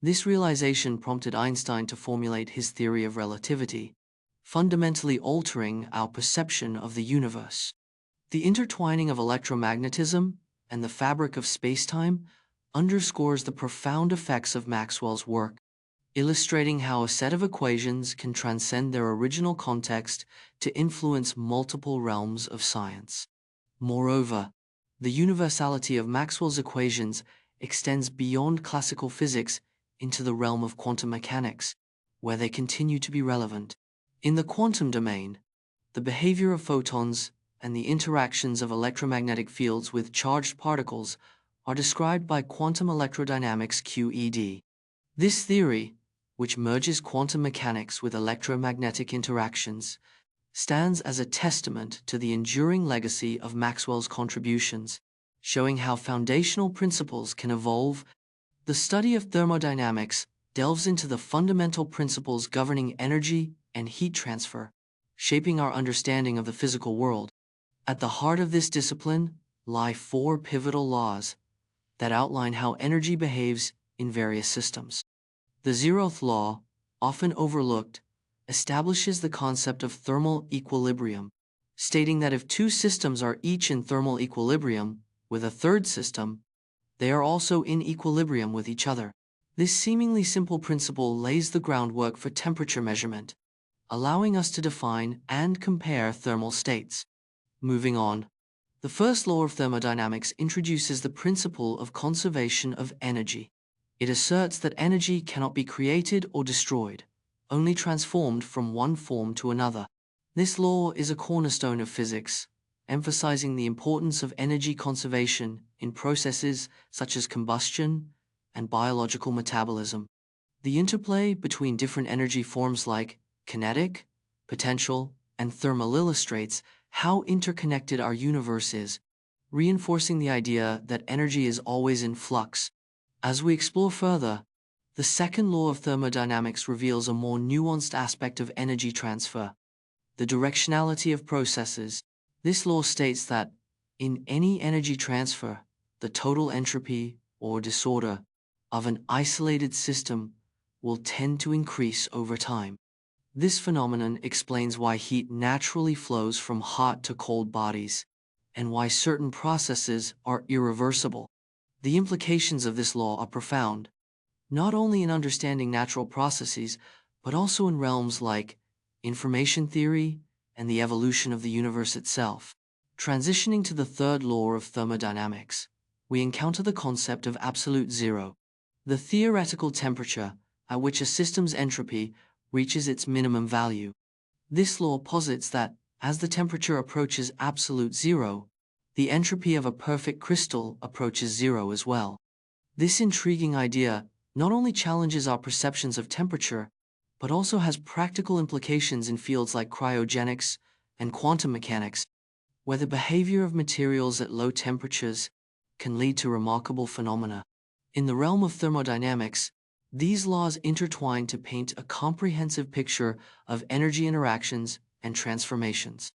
This realization prompted Einstein to formulate his theory of relativity, fundamentally altering our perception of the universe. The intertwining of electromagnetism and the fabric of spacetime underscores the profound effects of Maxwell's work, illustrating how a set of equations can transcend their original context to influence multiple realms of science. Moreover, the universality of Maxwell's equations extends beyond classical physics into the realm of quantum mechanics, where they continue to be relevant. In the quantum domain, the behavior of photons and the interactions of electromagnetic fields with charged particles are described by quantum electrodynamics (QED). This theory, which merges quantum mechanics with electromagnetic interactions, stands as a testament to the enduring legacy of Maxwell's contributions, showing how foundational principles can evolve. The study of thermodynamics delves into the fundamental principles governing energy and heat transfer, shaping our understanding of the physical world. At the heart of this discipline lie four pivotal laws that outline how energy behaves in various systems. The zeroth law, often overlooked, establishes the concept of thermal equilibrium, stating that if two systems are each in thermal equilibrium with a third system, they are also in equilibrium with each other. This seemingly simple principle lays the groundwork for temperature measurement, allowing us to define and compare thermal states. Moving on, the first law of thermodynamics introduces the principle of conservation of energy. It asserts that energy cannot be created or destroyed, only transformed from one form to another. This law is a cornerstone of physics, emphasizing the importance of energy conservation in processes such as combustion and biological metabolism. The interplay between different energy forms like kinetic, potential, and thermal illustrates how interconnected our universe is, reinforcing the idea that energy is always in flux. As we explore further, the second law of thermodynamics reveals a more nuanced aspect of energy transfer: the directionality of processes. This law states that, in any energy transfer, the total entropy, or disorder, of an isolated system will tend to increase over time. This phenomenon explains why heat naturally flows from hot to cold bodies, and why certain processes are irreversible. The implications of this law are profound, not only in understanding natural processes, but also in realms like information theory and the evolution of the universe itself. Transitioning to the third law of thermodynamics, we encounter the concept of absolute zero, the theoretical temperature at which a system's entropy reaches its minimum value. This law posits that, as the temperature approaches absolute zero, the entropy of a perfect crystal approaches zero as well. This intriguing idea not only challenges our perceptions of temperature, but also has practical implications in fields like cryogenics and quantum mechanics, where the behavior of materials at low temperatures can lead to remarkable phenomena. In the realm of thermodynamics, these laws intertwine to paint a comprehensive picture of energy interactions and transformations.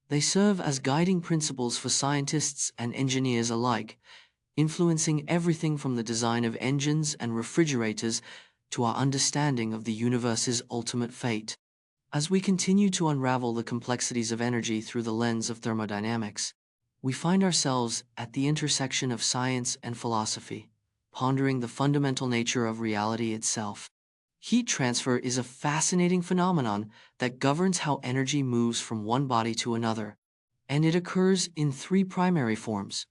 They serve as guiding principles for scientists and engineers alike, influencing everything from the design of engines and refrigerators to our understanding of the universe's ultimate fate. As we continue to unravel the complexities of energy through the lens of thermodynamics, we find ourselves at the intersection of science and philosophy, pondering the fundamental nature of reality itself. Heat transfer is a fascinating phenomenon that governs how energy moves from one body to another, and it occurs in three primary forms: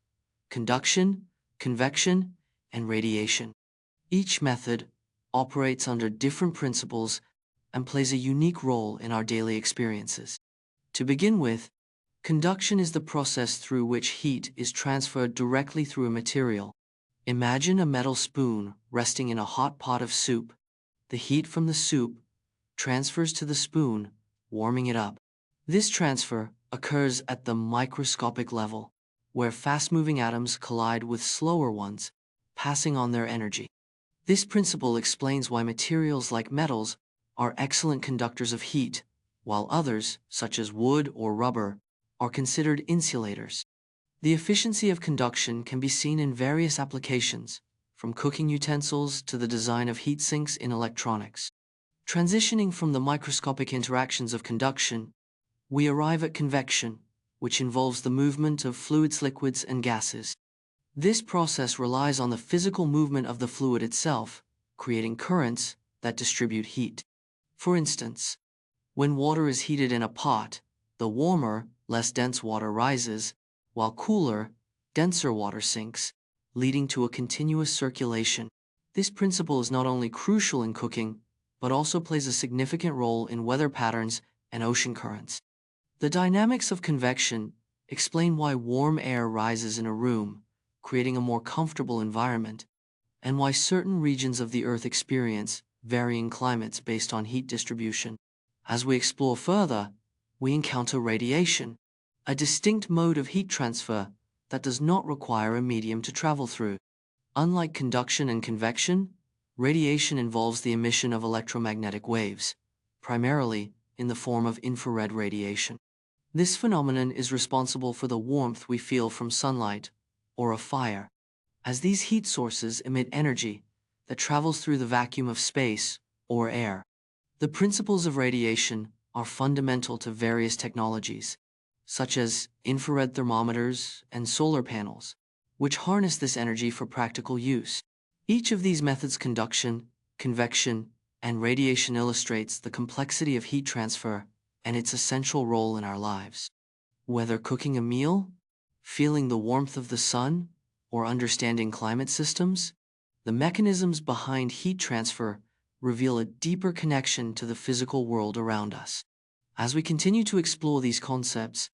conduction, convection, and radiation. Each method operates under different principles and plays a unique role in our daily experiences. To begin with, conduction is the process through which heat is transferred directly through a material. Imagine a metal spoon resting in a hot pot of soup. The heat from the soup transfers to the spoon, warming it up. This transfer occurs at the microscopic level, where fast-moving atoms collide with slower ones, passing on their energy. This principle explains why materials like metals are excellent conductors of heat, while others, such as wood or rubber, are considered insulators. The efficiency of conduction can be seen in various applications, from cooking utensils to the design of heat sinks in electronics. Transitioning from the microscopic interactions of conduction, we arrive at convection, which involves the movement of fluids, liquids, and gases. This process relies on the physical movement of the fluid itself, creating currents that distribute heat. For instance, when water is heated in a pot, the warmer, less dense water rises, while cooler, denser water sinks, leading to a continuous circulation. This principle is not only crucial in cooking, but also plays a significant role in weather patterns and ocean currents. The dynamics of convection explain why warm air rises in a room, creating a more comfortable environment, and why certain regions of the Earth experience varying climates based on heat distribution. As we explore further, we encounter radiation, a distinct mode of heat transfer that does not require a medium to travel through. Unlike conduction and convection, radiation involves the emission of electromagnetic waves, primarily in the form of infrared radiation. This phenomenon is responsible for the warmth we feel from sunlight or a fire, as these heat sources emit energy that travels through the vacuum of space or air. The principles of radiation are fundamental to various technologies, such as infrared thermometers and solar panels, which harness this energy for practical use. Each of these methods, conduction, convection, and radiation, illustrates the complexity of heat transfer and its essential role in our lives. Whether cooking a meal, feeling the warmth of the sun, or understanding climate systems, the mechanisms behind heat transfer reveal a deeper connection to the physical world around us. As we continue to explore these concepts,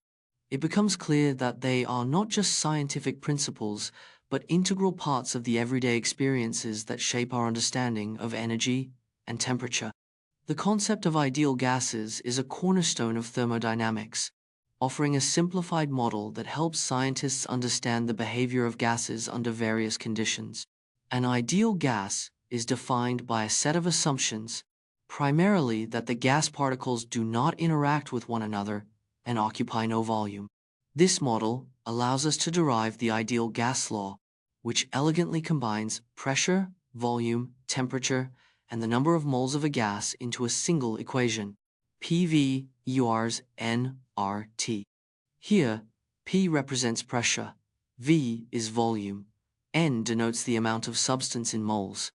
it becomes clear that they are not just scientific principles, but integral parts of the everyday experiences that shape our understanding of energy and temperature. The concept of ideal gases is a cornerstone of thermodynamics, offering a simplified model that helps scientists understand the behavior of gases under various conditions. An ideal gas is defined by a set of assumptions, primarily that the gas particles do not interact with one another and occupy no volume. This model allows us to derive the ideal gas law, which elegantly combines pressure, volume, temperature, and the number of moles of a gas into a single equation, PV equals nRT. Here, P represents pressure, V is volume, N denotes the amount of substance in moles,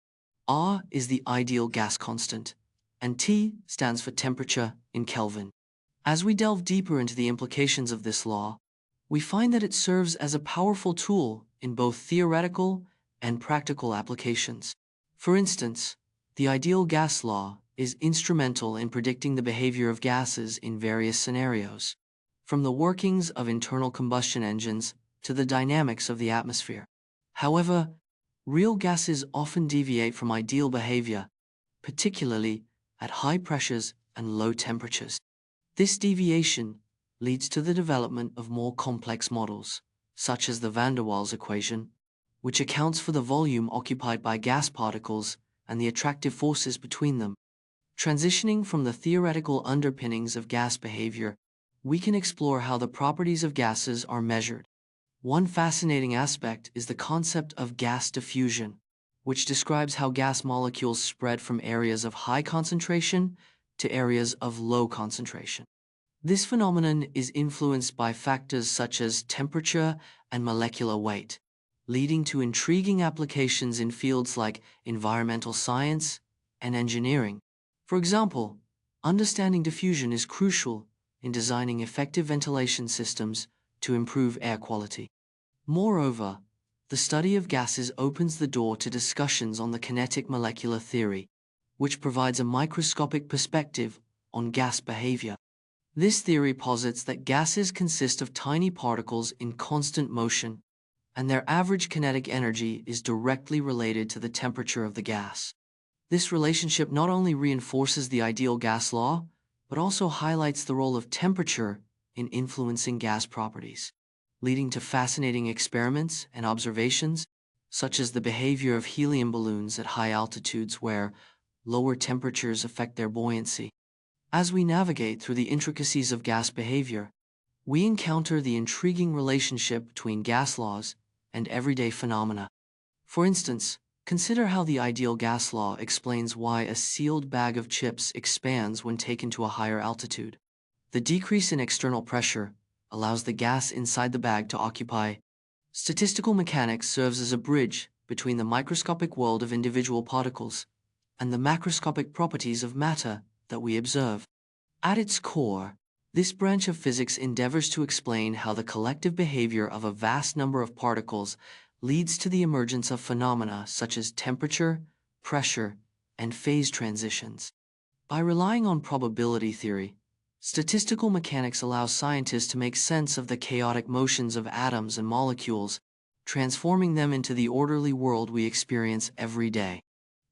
R is the ideal gas constant, and T stands for temperature in Kelvin. As we delve deeper into the implications of this law, we find that it serves as a powerful tool in both theoretical and practical applications. For instance, the ideal gas law is instrumental in predicting the behavior of gases in various scenarios, from the workings of internal combustion engines to the dynamics of the atmosphere. However, real gases often deviate from ideal behavior, particularly at high pressures and low temperatures. This deviation leads to the development of more complex models, such as the van der Waals equation, which accounts for the volume occupied by gas particles and the attractive forces between them. Transitioning from the theoretical underpinnings of gas behavior, we can explore how the properties of gases are measured. One fascinating aspect is the concept of gas diffusion, which describes how gas molecules spread from areas of high concentration to areas of low concentration. This phenomenon is influenced by factors such as temperature and molecular weight, leading to intriguing applications in fields like environmental science and engineering. For example, understanding diffusion is crucial in designing effective ventilation systems to improve air quality. Moreover, the study of gases opens the door to discussions on the kinetic molecular theory, which provides a microscopic perspective on gas behavior. This theory posits that gases consist of tiny particles in constant motion, and their average kinetic energy is directly related to the temperature of the gas. This relationship not only reinforces the ideal gas law, but also highlights the role of temperature in influencing gas properties, leading to fascinating experiments and observations, such as the behavior of helium balloons at high altitudes where lower temperatures affect their buoyancy. As we navigate through the intricacies of gas behavior, we encounter the intriguing relationship between gas laws and everyday phenomena. For instance, consider how the ideal gas law explains why a sealed bag of chips expands when taken to a higher altitude. The decrease in external pressure allows the gas inside the bag to occupy. Statistical mechanics serves as a bridge between the microscopic world of individual particles and the macroscopic properties of matter that we observe. At its core, this branch of physics endeavors to explain how the collective behavior of a vast number of particles leads to the emergence of phenomena such as temperature, pressure, and phase transitions. By relying on probability theory, statistical mechanics allows scientists to make sense of the chaotic motions of atoms and molecules, transforming them into the orderly world we experience every day.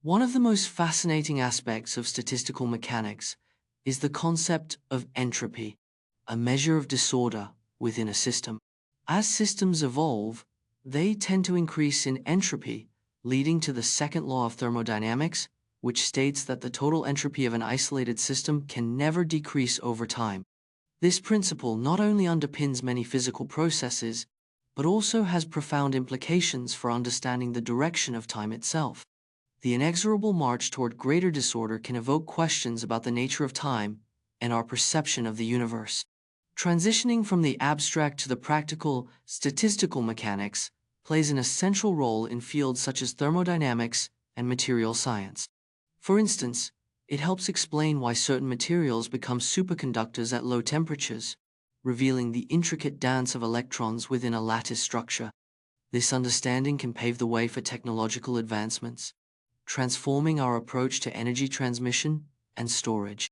One of the most fascinating aspects of statistical mechanics is the concept of entropy, a measure of disorder within a system. As systems evolve, they tend to increase in entropy, leading to the second law of thermodynamics, which states that the total entropy of an isolated system can never decrease over time. This principle not only underpins many physical processes, but also has profound implications for understanding the direction of time itself. The inexorable march toward greater disorder can evoke questions about the nature of time and our perception of the universe. Transitioning from the abstract to the practical, statistical mechanics plays an essential role in fields such as thermodynamics and material science. For instance, it helps explain why certain materials become superconductors at low temperatures, revealing the intricate dance of electrons within a lattice structure. This understanding can pave the way for technological advancements, transforming our approach to energy transmission and storage.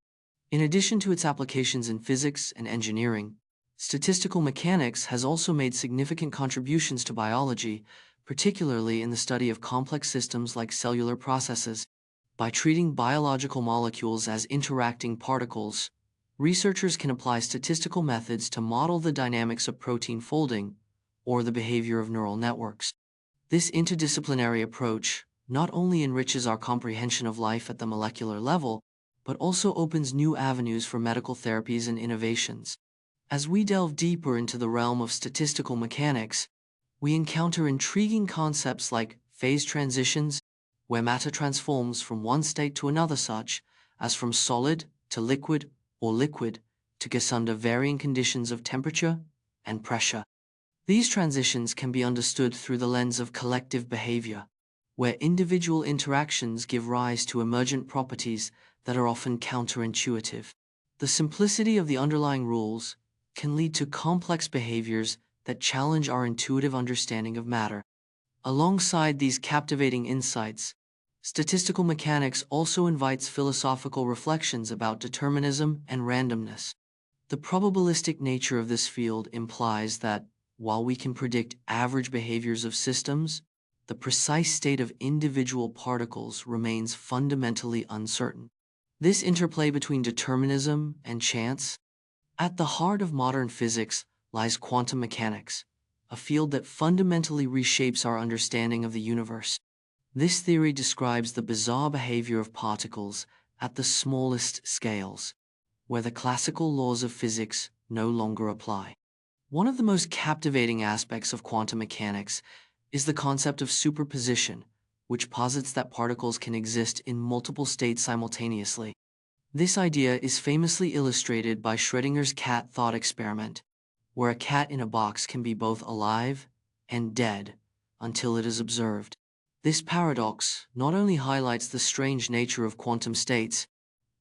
In addition to its applications in physics and engineering, statistical mechanics has also made significant contributions to biology, particularly in the study of complex systems like cellular processes. By treating biological molecules as interacting particles, researchers can apply statistical methods to model the dynamics of protein folding or the behavior of neural networks. This interdisciplinary approach not only enriches our comprehension of life at the molecular level, but also opens new avenues for medical therapies and innovations. As we delve deeper into the realm of statistical mechanics, we encounter intriguing concepts like phase transitions, where matter transforms from one state to another, such as from solid to liquid or liquid to gas under varying conditions of temperature and pressure. These transitions can be understood through the lens of collective behavior, where individual interactions give rise to emergent properties that are often counterintuitive. The simplicity of the underlying rules can lead to complex behaviors that challenge our intuitive understanding of matter. Alongside these captivating insights, statistical mechanics also invites philosophical reflections about determinism and randomness. The probabilistic nature of this field implies that, while we can predict average behaviors of systems, the precise state of individual particles remains fundamentally uncertain. This interplay between determinism and chance, at the heart of modern physics lies quantum mechanics, a field that fundamentally reshapes our understanding of the universe. This theory describes the bizarre behavior of particles at the smallest scales, where the classical laws of physics no longer apply. One of the most captivating aspects of quantum mechanics is the concept of superposition, which posits that particles can exist in multiple states simultaneously. This idea is famously illustrated by Schrödinger's cat thought experiment, where a cat in a box can be both alive and dead until it is observed. This paradox not only highlights the strange nature of quantum states,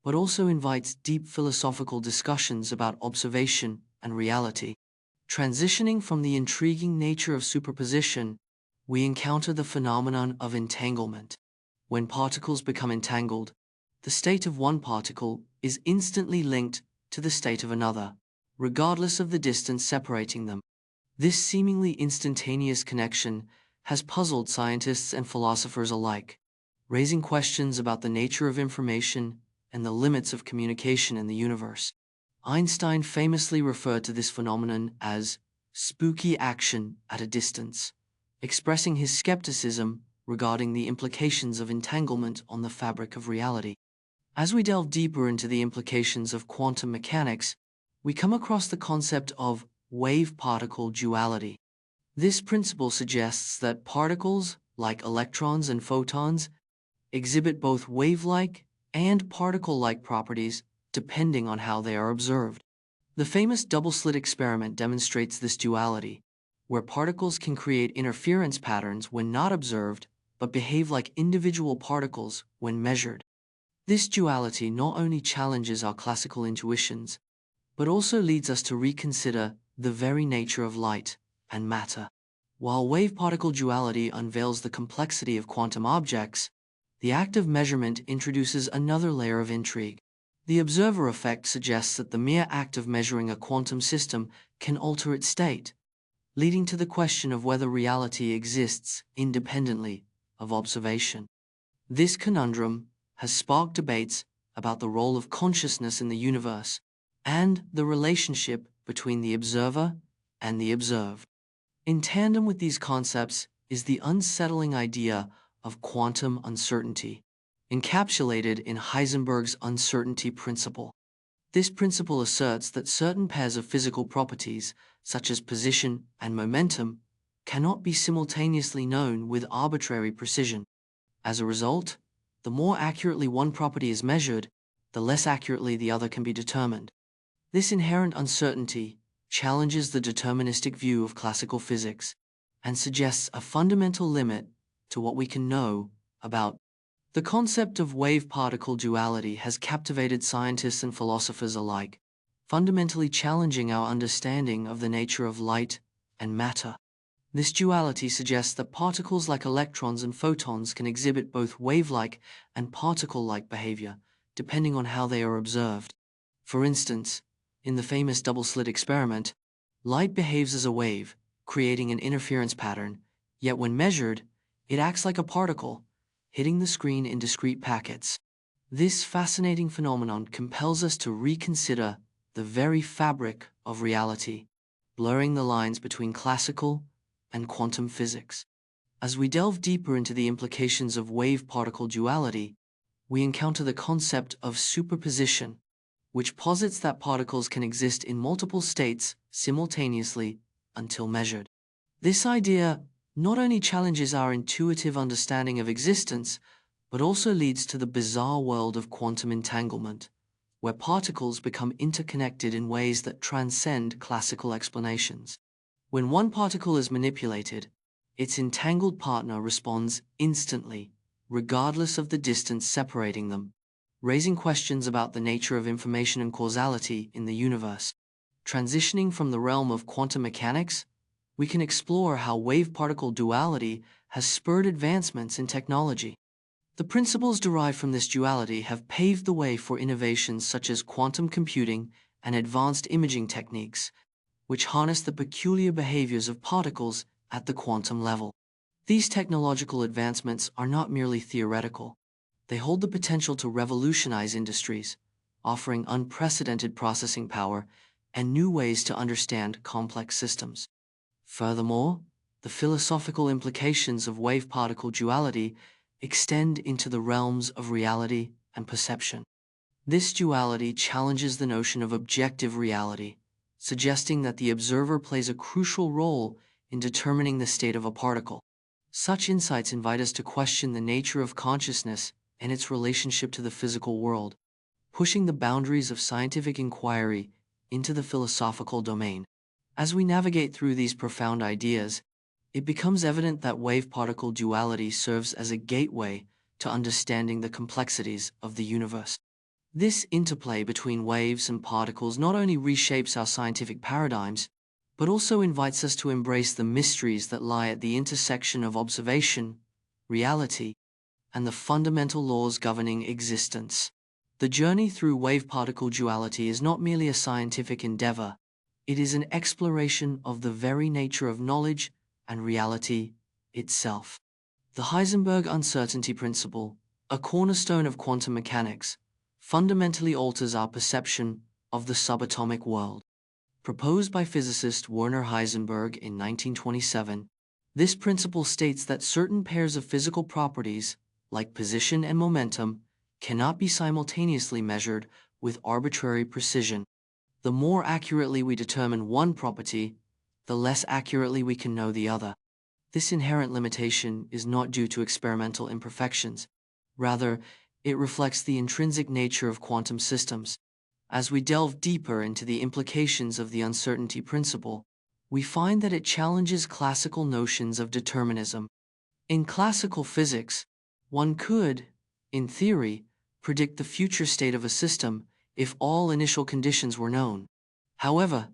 but also invites deep philosophical discussions about observation and reality. Transitioning from the intriguing nature of superposition, we encounter the phenomenon of entanglement. When particles become entangled, The state of one particle is instantly linked to the state of another, regardless of the distance separating them. This seemingly instantaneous connection has puzzled scientists and philosophers alike, raising questions about the nature of information and the limits of communication in the universe. Einstein famously referred to this phenomenon as spooky action at a distance, expressing his skepticism regarding the implications of entanglement on the fabric of reality. As we delve deeper into the implications of quantum mechanics, we come across the concept of wave-particle duality. This principle suggests that particles, like electrons and photons, exhibit both wave-like and particle-like properties depending on how they are observed. The famous double-slit experiment demonstrates this duality, where particles can create interference patterns when not observed, but behave like individual particles when measured. This duality not only challenges our classical intuitions, but also leads us to reconsider the very nature of light and matter. While wave-particle duality unveils the complexity of quantum objects, the act of measurement introduces another layer of intrigue. The observer effect suggests that the mere act of measuring a quantum system can alter its state, leading to the question of whether reality exists independently of observation. This conundrum has sparked debates about the role of consciousness in the universe and the relationship between the observer and the observed. In tandem with these concepts is the unsettling idea of quantum uncertainty, encapsulated in Heisenberg's uncertainty principle. This principle asserts that certain pairs of physical properties, such as position and momentum, cannot be simultaneously known with arbitrary precision. As a result, the more accurately one property is measured, the less accurately the other can be determined. This inherent uncertainty challenges the deterministic view of classical physics and suggests a fundamental limit to what we can know about. The concept of wave-particle duality has captivated scientists and philosophers alike, fundamentally challenging our understanding of the nature of light and matter. This duality suggests that particles like electrons and photons can exhibit both wave-like and particle-like behavior, depending on how they are observed. For instance, in the famous double-slit experiment, light behaves as a wave, creating an interference pattern, yet when measured, it acts like a particle, hitting the screen in discrete packets. This fascinating phenomenon compels us to reconsider the very fabric of reality, blurring the lines between classical and quantum physics. As we delve deeper into the implications of wave-particle duality, we encounter the concept of superposition, which posits that particles can exist in multiple states simultaneously until measured. This idea not only challenges our intuitive understanding of existence, but also leads to the bizarre world of quantum entanglement, where particles become interconnected in ways that transcend classical explanations. When one particle is manipulated, its entangled partner responds instantly, regardless of the distance separating them, raising questions about the nature of information and causality in the universe. Transitioning from the realm of quantum mechanics, we can explore how wave-particle duality has spurred advancements in technology. The principles derived from this duality have paved the way for innovations such as quantum computing and advanced imaging techniques, which harness the peculiar behaviors of particles at the quantum level. These technological advancements are not merely theoretical. They hold the potential to revolutionize industries, offering unprecedented processing power and new ways to understand complex systems. Furthermore, the philosophical implications of wave-particle duality extend into the realms of reality and perception. This duality challenges the notion of objective reality, suggesting that the observer plays a crucial role in determining the state of a particle. Such insights invite us to question the nature of consciousness and its relationship to the physical world, pushing the boundaries of scientific inquiry into the philosophical domain. As we navigate through these profound ideas, it becomes evident that wave-particle duality serves as a gateway to understanding the complexities of the universe. This interplay between waves and particles not only reshapes our scientific paradigms, but also invites us to embrace the mysteries that lie at the intersection of observation, reality, and the fundamental laws governing existence. The journey through wave-particle duality is not merely a scientific endeavor, it is an exploration of the very nature of knowledge and reality itself. The Heisenberg uncertainty principle, a cornerstone of quantum mechanics, fundamentally alters our perception of the subatomic world. Proposed by physicist Werner Heisenberg in 1927, this principle states that certain pairs of physical properties, like position and momentum, cannot be simultaneously measured with arbitrary precision. The more accurately we determine one property, the less accurately we can know the other. This inherent limitation is not due to experimental imperfections. Rather, it reflects the intrinsic nature of quantum systems. As we delve deeper into the implications of the uncertainty principle, we find that it challenges classical notions of determinism. In classical physics, one could, in theory, predict the future state of a system if all initial conditions were known. However,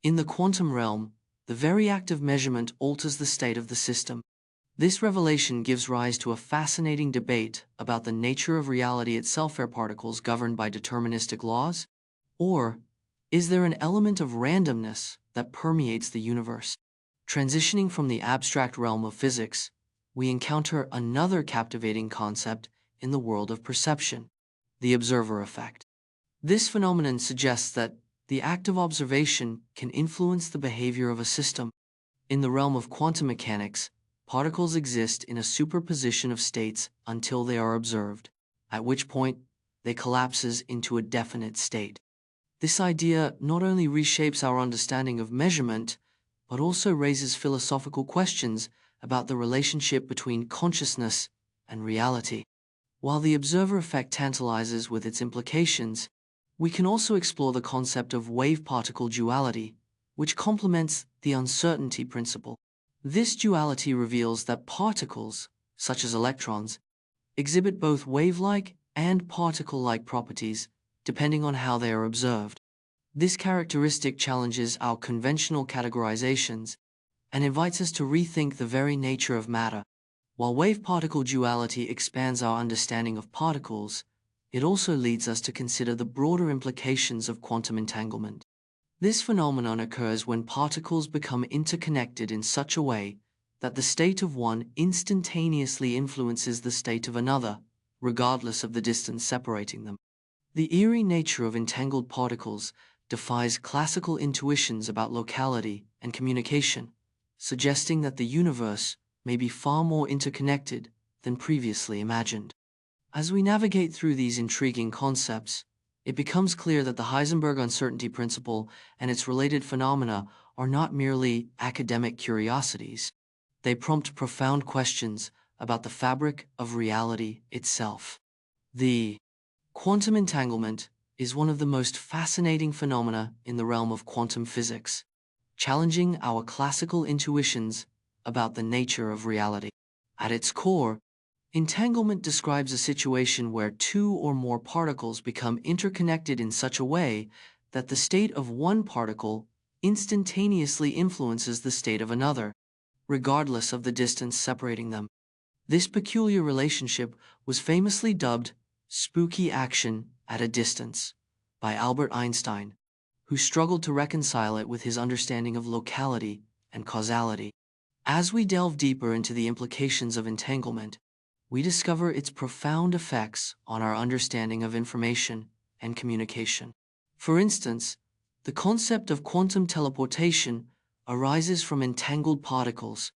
in the quantum realm, the very act of measurement alters the state of the system. This revelation gives rise to a fascinating debate about the nature of reality itself. Are particles governed by deterministic laws? Or is there an element of randomness that permeates the universe? Transitioning from the abstract realm of physics, we encounter another captivating concept in the world of perception: the observer effect. This phenomenon suggests that the act of observation can influence the behavior of a system. In the realm of quantum mechanics, particles exist in a superposition of states until they are observed, at which point they collapses into a definite state. This idea not only reshapes our understanding of measurement, but also raises philosophical questions about the relationship between consciousness and reality. While the observer effect tantalizes with its implications, we can also explore the concept of wave-particle duality, which complements the uncertainty principle. This duality reveals that particles, such as electrons, exhibit both wave-like and particle-like properties, depending on how they are observed. This characteristic challenges our conventional categorizations and invites us to rethink the very nature of matter. While wave-particle duality expands our understanding of particles, it also leads us to consider the broader implications of quantum entanglement. This phenomenon occurs when particles become interconnected in such a way that the state of one instantaneously influences the state of another, regardless of the distance separating them. The eerie nature of entangled particles defies classical intuitions about locality and communication, suggesting that the universe may be far more interconnected than previously imagined. As we navigate through these intriguing concepts, it becomes clear that the Heisenberg uncertainty principle and its related phenomena are not merely academic curiosities. They prompt profound questions about the fabric of reality itself. The quantum entanglement is one of the most fascinating phenomena in the realm of quantum physics, challenging our classical intuitions about the nature of reality. At its core, entanglement describes a situation where two or more particles become interconnected in such a way that the state of one particle instantaneously influences the state of another, regardless of the distance separating them. This peculiar relationship was famously dubbed spooky action at a distance by Albert Einstein, who struggled to reconcile it with his understanding of locality and causality. As we delve deeper into the implications of entanglement, we discover its profound effects on our understanding of information and communication. For instance, the concept of quantum teleportation arises from entangled particles,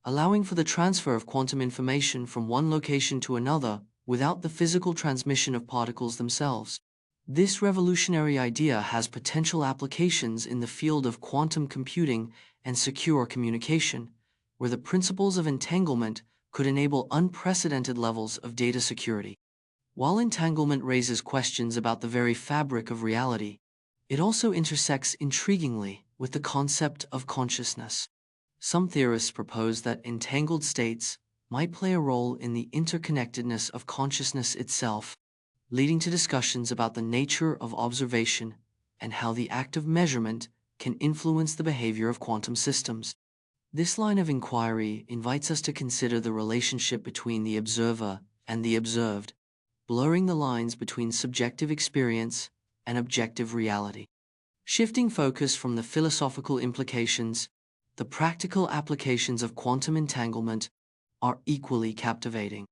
allowing for the transfer of quantum information from one location to another without the physical transmission of particles themselves. This revolutionary idea has potential applications in the field of quantum computing and secure communication, where the principles of entanglement could enable unprecedented levels of data security. While entanglement raises questions about the very fabric of reality, it also intersects intriguingly with the concept of consciousness. Some theorists propose that entangled states might play a role in the interconnectedness of consciousness itself, leading to discussions about the nature of observation and how the act of measurement can influence the behavior of quantum systems. This line of inquiry invites us to consider the relationship between the observer and the observed, blurring the lines between subjective experience and objective reality. Shifting focus from the philosophical implications, the practical applications of quantum entanglement are equally captivating.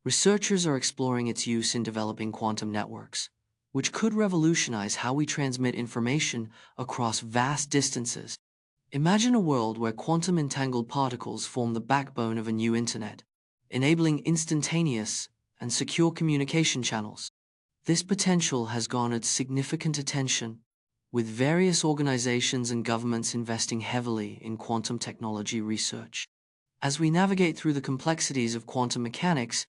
Researchers are exploring its use in developing quantum networks, which could revolutionize how we transmit information across vast distances. Imagine a world where quantum entangled particles form the backbone of a new internet, enabling instantaneous and secure communication channels. This potential has garnered significant attention, with various organizations and governments investing heavily in quantum technology research. As we navigate through the complexities of quantum mechanics,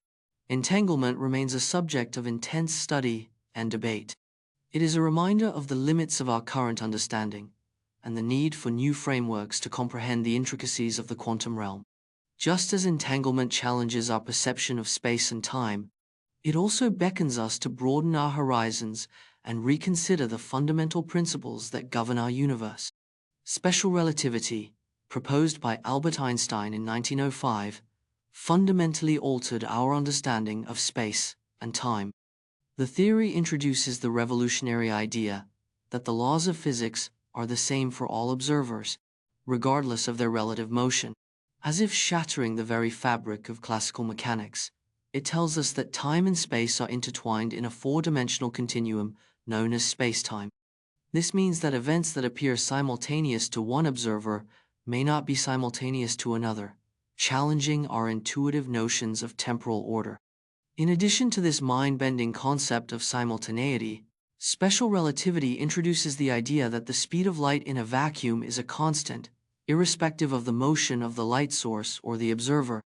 entanglement remains a subject of intense study and debate. It is a reminder of the limits of our current understanding and the need for new frameworks to comprehend the intricacies of the quantum realm. Just as entanglement challenges our perception of space and time, it also beckons us to broaden our horizons and reconsider the fundamental principles that govern our universe. Special relativity, proposed by Albert Einstein in 1905, fundamentally altered our understanding of space and time. The theory introduces the revolutionary idea that the laws of physics are the same for all observers, regardless of their relative motion. As if shattering the very fabric of classical mechanics, it tells us that time and space are intertwined in a four-dimensional continuum known as space-time. This means that events that appear simultaneous to one observer may not be simultaneous to another, challenging our intuitive notions of temporal order. In addition to this mind-bending concept of simultaneity, special relativity introduces the idea that the speed of light in a vacuum is a constant, irrespective of the motion of the light source or the observer.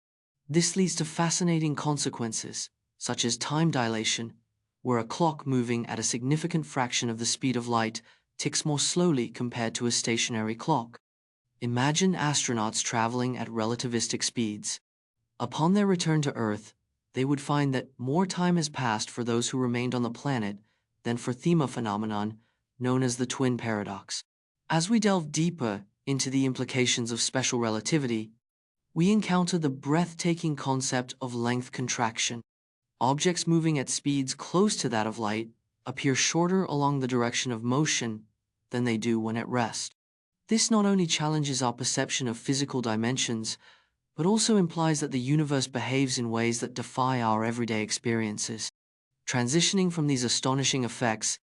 This leads to fascinating consequences, such as time dilation, where a clock moving at a significant fraction of the speed of light ticks more slowly compared to a stationary clock. Imagine astronauts traveling at relativistic speeds. Upon their return to Earth, they would find that more time has passed for those who remained on the planet than for the phenomenon known as the twin paradox. As we delve deeper into the implications of special relativity, we encounter the breathtaking concept of length contraction. Objects moving at speeds close to that of light appear shorter along the direction of motion than they do when at rest. This not only challenges our perception of physical dimensions, but also implies that the universe behaves in ways that defy our everyday experiences. Transitioning from these astonishing effects,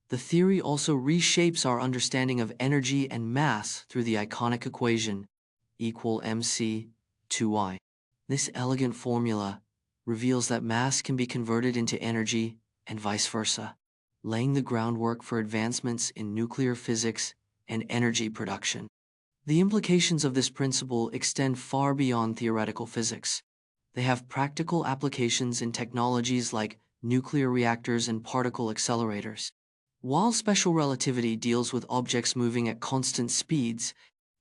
the theory also reshapes our understanding of energy and mass through the iconic equation mc2y. This elegant formula reveals that mass can be converted into energy and vice versa, laying the groundwork for advancements in nuclear physics and energy production. The implications of this principle extend far beyond theoretical physics. They have practical applications in technologies like nuclear reactors and particle accelerators. While special relativity deals with objects moving at constant speeds,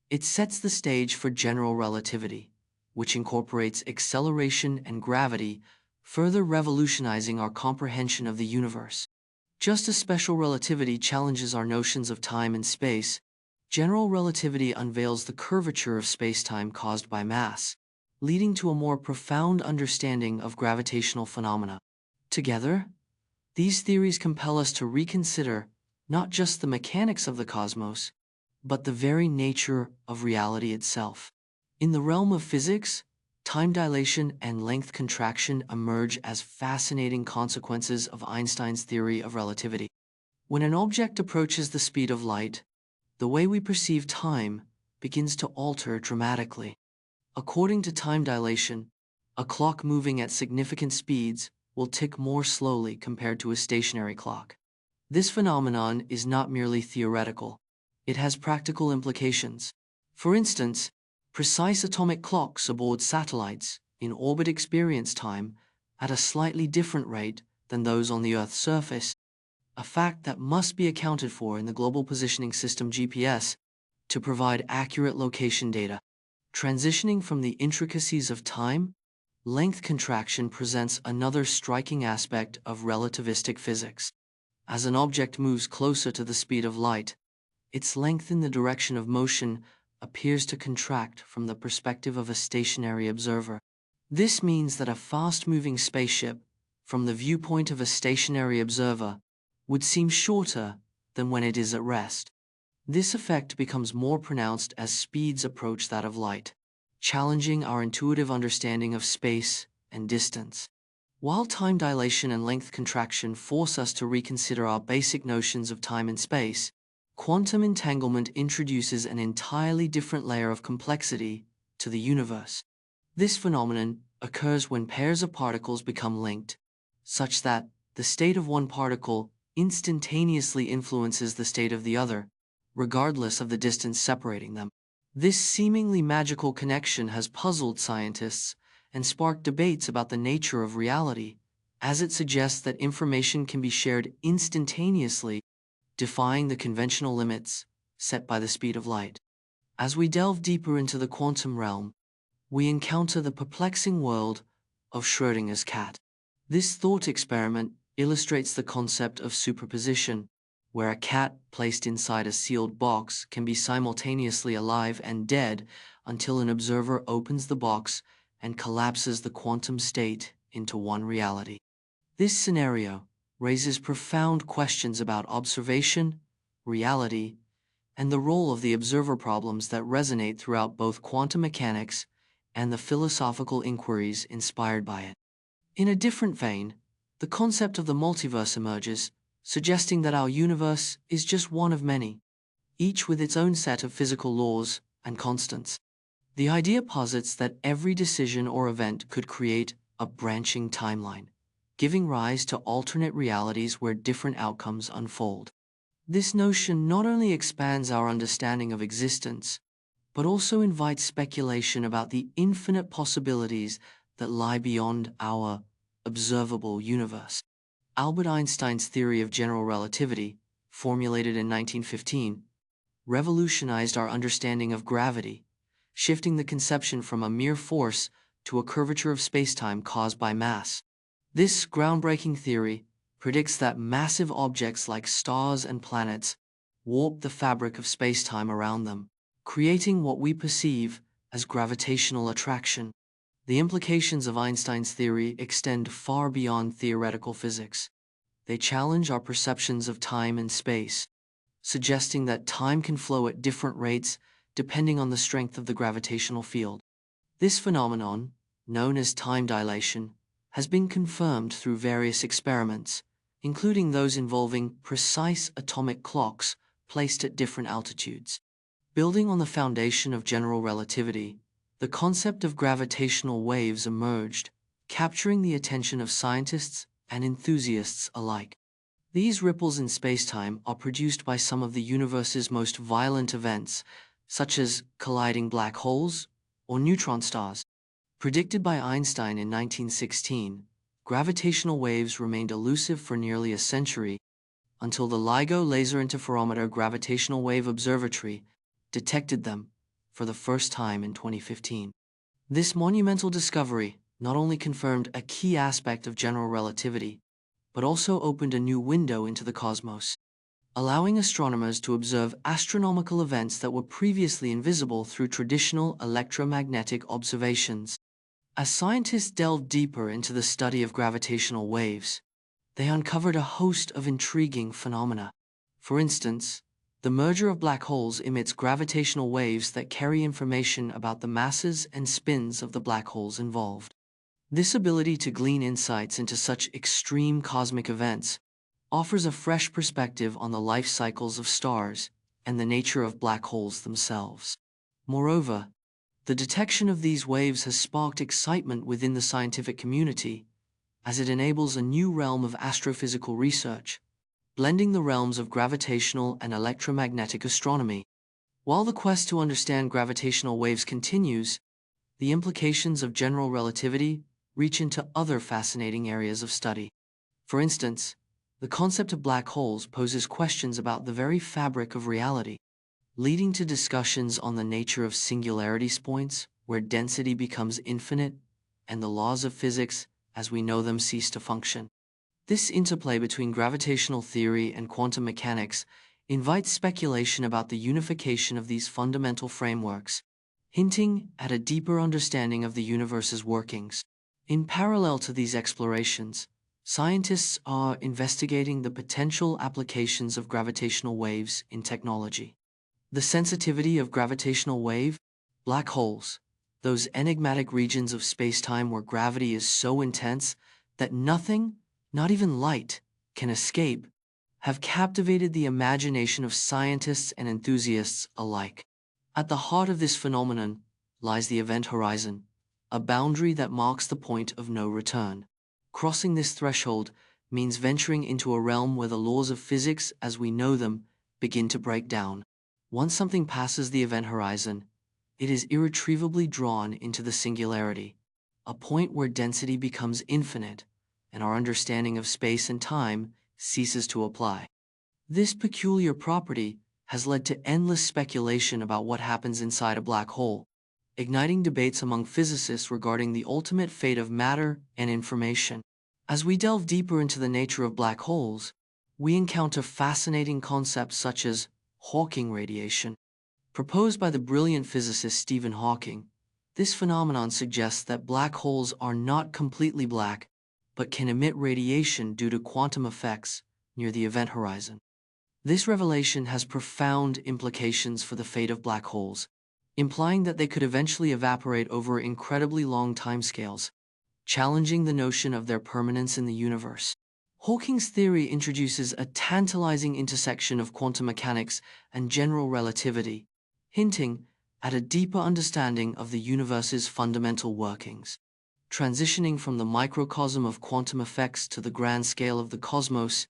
it sets the stage for general relativity, which incorporates acceleration and gravity, further revolutionizing our comprehension of the universe. Just as special relativity challenges our notions of time and space, general relativity unveils the curvature of space-time caused by mass, leading to a more profound understanding of gravitational phenomena. Together, these theories compel us to reconsider not just the mechanics of the cosmos, but the very nature of reality itself. In the realm of physics, time dilation and length contraction emerge as fascinating consequences of Einstein's theory of relativity. When an object approaches the speed of light, the way we perceive time begins to alter dramatically. According to time dilation, a clock moving at significant speeds will tick more slowly compared to a stationary clock. This phenomenon is not merely theoretical. It has practical implications. For instance, precise atomic clocks aboard satellites in orbit experience time at a slightly different rate than those on the Earth's surface, a fact that must be accounted for in the Global Positioning System GPS to provide accurate location data. Transitioning from the intricacies of time, length contraction presents another striking aspect of relativistic physics. As an object moves closer to the speed of light, its length in the direction of motion appears to contract from the perspective of a stationary observer. This means that a fast-moving spaceship from the viewpoint of a stationary observer, would seem shorter than when it is at rest. This effect becomes more pronounced as speeds approach that of light, challenging our intuitive understanding of space and distance. While time dilation and length contraction force us to reconsider our basic notions of time and space, quantum entanglement introduces an entirely different layer of complexity to the universe. This phenomenon occurs when pairs of particles become linked, such that the state of one particle instantaneously influences the state of the other, regardless of the distance separating them. This seemingly magical connection has puzzled scientists and sparked debates about the nature of reality, as it suggests that information can be shared instantaneously, defying the conventional limits set by the speed of light. As we delve deeper into the quantum realm, we encounter the perplexing world of Schrödinger's cat. This thought experiment illustrates the concept of superposition, where a cat placed inside a sealed box can be simultaneously alive and dead until an observer opens the box and collapses the quantum state into one reality. This scenario raises profound questions about observation, reality, and the role of the observer, problems that resonate throughout both quantum mechanics and the philosophical inquiries inspired by it. In a different vein, the concept of the multiverse emerges, suggesting that our universe is just one of many, each with its own set of physical laws and constants. The idea posits that every decision or event could create a branching timeline, giving rise to alternate realities where different outcomes unfold. This notion not only expands our understanding of existence, but also invites speculation about the infinite possibilities that lie beyond our observable universe. Albert Einstein's theory of general relativity, formulated in 1915, revolutionized our understanding of gravity, shifting the conception from a mere force to a curvature of spacetime caused by mass. This groundbreaking theory predicts that massive objects like stars and planets warp the fabric of spacetime around them, creating what we perceive as gravitational attraction. The implications of Einstein's theory extend far beyond theoretical physics. They challenge our perceptions of time and space, suggesting that time can flow at different rates depending on the strength of the gravitational field. This phenomenon, known as time dilation, has been confirmed through various experiments, including those involving precise atomic clocks placed at different altitudes. Building on the foundation of general relativity, the concept of gravitational waves emerged, capturing the attention of scientists and enthusiasts alike. These ripples in spacetime are produced by some of the universe's most violent events, such as colliding black holes or neutron stars. Predicted by Einstein in 1916, gravitational waves remained elusive for nearly a century, until the LIGO Laser Interferometer Gravitational Wave Observatory detected them for the first time in 2015. This monumental discovery not only confirmed a key aspect of general relativity, but also opened a new window into the cosmos, allowing astronomers to observe astronomical events that were previously invisible through traditional electromagnetic observations. As scientists delved deeper into the study of gravitational waves, they uncovered a host of intriguing phenomena. For instance, the merger of black holes emits gravitational waves that carry information about the masses and spins of the black holes involved. This ability to glean insights into such extreme cosmic events offers a fresh perspective on the life cycles of stars and the nature of black holes themselves. Moreover, the detection of these waves has sparked excitement within the scientific community, as it enables a new realm of astrophysical research, blending the realms of gravitational and electromagnetic astronomy. While the quest to understand gravitational waves continues, the implications of general relativity reach into other fascinating areas of study. For instance, the concept of black holes poses questions about the very fabric of reality, leading to discussions on the nature of singularity points, where density becomes infinite, and the laws of physics, as we know them, cease to function. This interplay between gravitational theory and quantum mechanics invites speculation about the unification of these fundamental frameworks, hinting at a deeper understanding of the universe's workings. In parallel to these explorations, scientists are investigating the potential applications of gravitational waves in technology. The sensitivity of gravitational wave, black holes, those enigmatic regions of space-time where gravity is so intense that nothing, not even light, can escape, have captivated the imagination of scientists and enthusiasts alike. At the heart of this phenomenon lies the event horizon, a boundary that marks the point of no return. Crossing this threshold means venturing into a realm where the laws of physics as we know them begin to break down. Once something passes the event horizon, it is irretrievably drawn into the singularity, a point where density becomes infinite and our understanding of space and time ceases to apply. This peculiar property has led to endless speculation about what happens inside a black hole, igniting debates among physicists regarding the ultimate fate of matter and information. As we delve deeper into the nature of black holes, we encounter fascinating concepts such as Hawking radiation. Proposed by the brilliant physicist Stephen Hawking, this phenomenon suggests that black holes are not completely black, but can emit radiation due to quantum effects near the event horizon. This revelation has profound implications for the fate of black holes, implying that they could eventually evaporate over incredibly long timescales, challenging the notion of their permanence in the universe. Hawking's theory introduces a tantalizing intersection of quantum mechanics and general relativity, hinting at a deeper understanding of the universe's fundamental workings. Transitioning from the microcosm of quantum effects to the grand scale of the cosmos,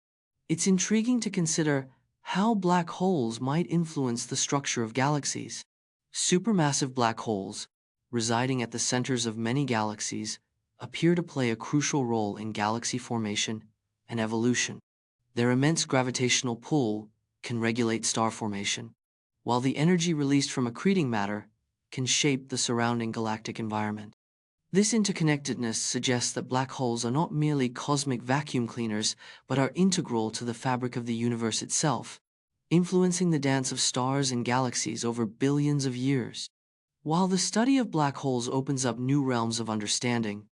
it's intriguing to consider how black holes might influence the structure of galaxies. Supermassive black holes, residing at the centers of many galaxies, appear to play a crucial role in galaxy formation and evolution. Their immense gravitational pull can regulate star formation, while the energy released from accreting matter can shape the surrounding galactic environment. This interconnectedness suggests that black holes are not merely cosmic vacuum cleaners, but are integral to the fabric of the universe itself, influencing the dance of stars and galaxies over billions of years. While the study of black holes opens up new realms of understanding,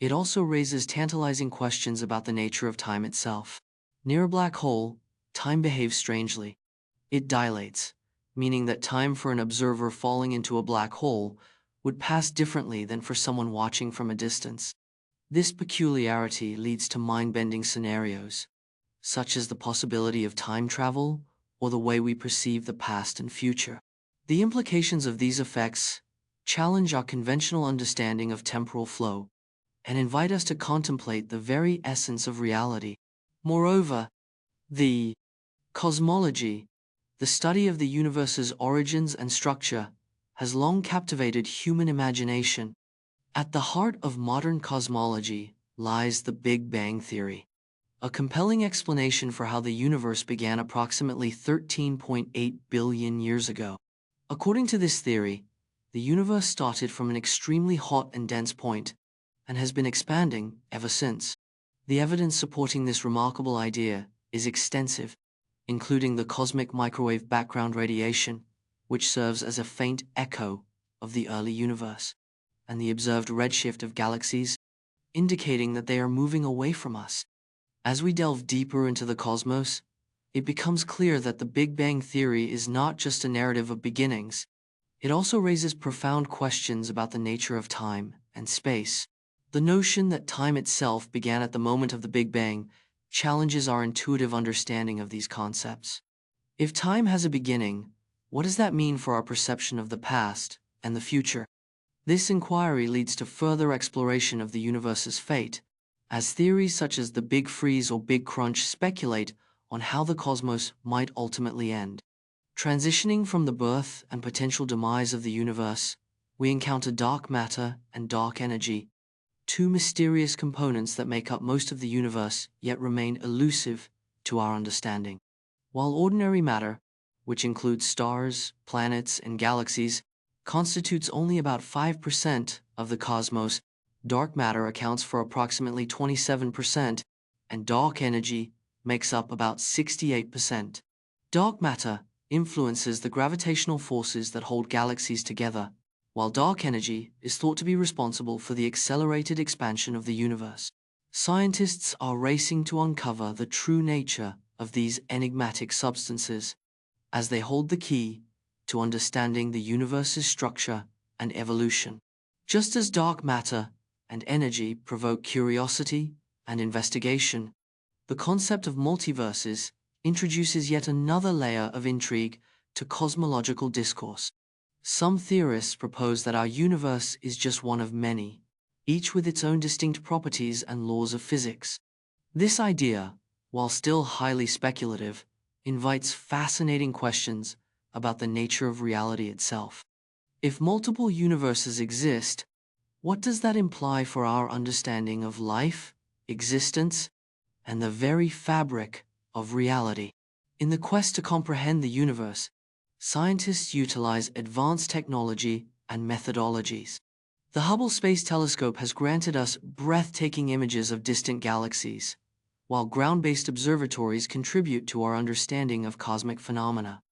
it also raises tantalizing questions about the nature of time itself. Near a black hole, time behaves strangely. It dilates, meaning that time for an observer falling into a black hole would pass differently than for someone watching from a distance. This peculiarity leads to mind-bending scenarios, such as the possibility of time travel or the way we perceive the past and future. The implications of these effects challenge our conventional understanding of temporal flow and invite us to contemplate the very essence of reality. Moreover, the cosmology, the study of the universe's origins and structure, has long captivated human imagination. At the heart of modern cosmology lies the Big Bang Theory, a compelling explanation for how the universe began approximately 13.8 billion years ago. According to this theory, the universe started from an extremely hot and dense point, and has been expanding ever since. The evidence supporting this remarkable idea is extensive, including the cosmic microwave background radiation, which serves as a faint echo of the early universe, and the observed redshift of galaxies, indicating that they are moving away from us. As we delve deeper into the cosmos, it becomes clear that the Big Bang Theory is not just a narrative of beginnings. It also raises profound questions about the nature of time and space. The notion that time itself began at the moment of the Big Bang challenges our intuitive understanding of these concepts. If time has a beginning, what does that mean for our perception of the past and the future? This inquiry leads to further exploration of the universe's fate, as theories such as the Big Freeze or Big Crunch speculate on how the cosmos might ultimately end. Transitioning from the birth and potential demise of the universe, we encounter dark matter and dark energy, two mysterious components that make up most of the universe yet remain elusive to our understanding. While ordinary matter, which includes stars, planets, and galaxies, constitutes only about 5% of the cosmos, dark matter accounts for approximately 27%, and dark energy makes up about 68%. Dark matter influences the gravitational forces that hold galaxies together, while dark energy is thought to be responsible for the accelerated expansion of the universe. Scientists are racing to uncover the true nature of these enigmatic substances, as they hold the key to understanding the universe's structure and evolution. Just as dark matter and energy provoke curiosity and investigation, the concept of multiverses introduces yet another layer of intrigue to cosmological discourse. Some theorists propose that our universe is just one of many, each with its own distinct properties and laws of physics. This idea, while still highly speculative, invites fascinating questions about the nature of reality itself. If multiple universes exist, what does that imply for our understanding of life, existence, and the very fabric of reality? In the quest to comprehend the universe, scientists utilize advanced technology and methodologies. The Hubble Space Telescope has granted us breathtaking images of distant galaxies, while ground-based observatories contribute to our understanding of cosmic phenomena.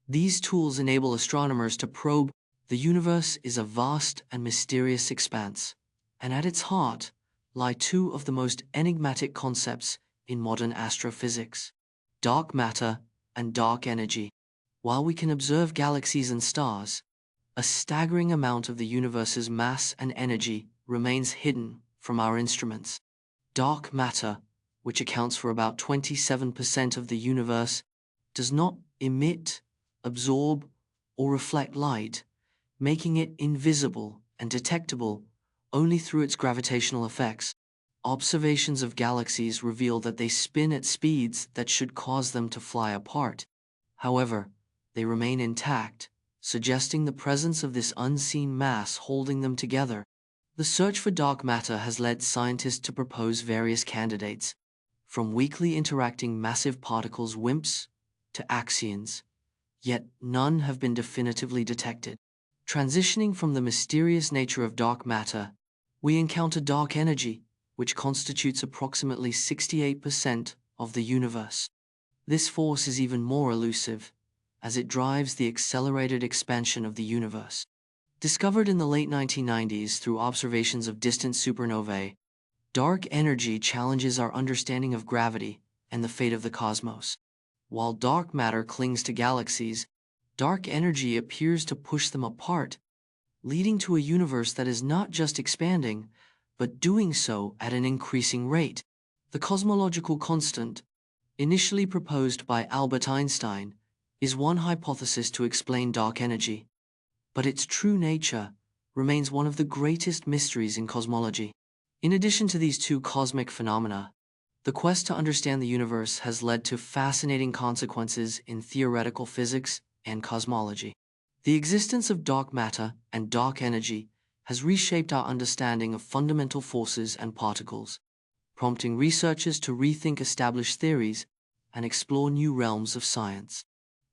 These tools enable astronomers to probe the universe is a vast and mysterious expanse, and at its heart lie two of the most enigmatic concepts in modern astrophysics: dark matter and dark energy. While we can observe galaxies and stars, a staggering amount of the universe's mass and energy remains hidden from our instruments. Dark matter, which accounts for about 27% of the universe, does not emit, absorb, or reflect light, making it invisible and detectable only through its gravitational effects. Observations of galaxies reveal that they spin at speeds that should cause them to fly apart. However, they remain intact, suggesting the presence of this unseen mass holding them together. The search for dark matter has led scientists to propose various candidates, from weakly interacting massive particles WIMPs to axions, yet none have been definitively detected. Transitioning from the mysterious nature of dark matter, we encounter dark energy, which constitutes approximately 68% of the universe. This force is even more elusive, as it drives the accelerated expansion of the universe. Discovered in the late 1990s through observations of distant supernovae, dark energy challenges our understanding of gravity and the fate of the cosmos. While dark matter clings to galaxies, dark energy appears to push them apart, leading to a universe that is not just expanding, but doing so at an increasing rate. The cosmological constant, initially proposed by Albert Einstein, is one hypothesis to explain dark energy, but its true nature remains one of the greatest mysteries in cosmology. In addition to these two cosmic phenomena, the quest to understand the universe has led to fascinating consequences in theoretical physics and cosmology. The existence of dark matter and dark energy has reshaped our understanding of fundamental forces and particles, prompting researchers to rethink established theories and explore new realms of science.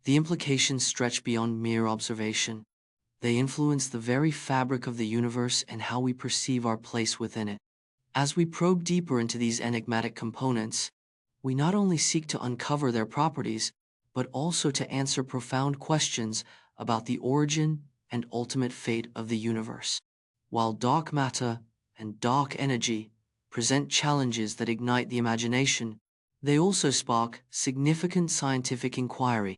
The implications stretch beyond mere observation. They influence the very fabric of the universe and how we perceive our place within it. As we probe deeper into these enigmatic components, we not only seek to uncover their properties, but also to answer profound questions about the origin and ultimate fate of the universe. While dark matter and dark energy present challenges that ignite the imagination, they also spark significant scientific inquiry.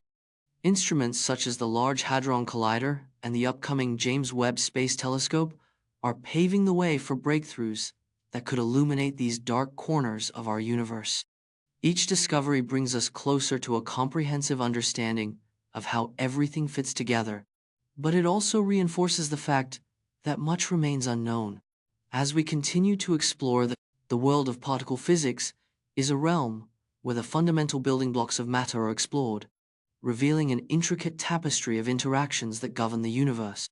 Instruments such as the Large Hadron Collider and the upcoming James Webb Space Telescope are paving the way for breakthroughs that could illuminate these dark corners of our universe. Each discovery brings us closer to a comprehensive understanding of how everything fits together, but it also reinforces the fact that much remains unknown. As we continue to explore the world of particle physics is a realm where the fundamental building blocks of matter are explored, revealing an intricate tapestry of interactions that govern the universe.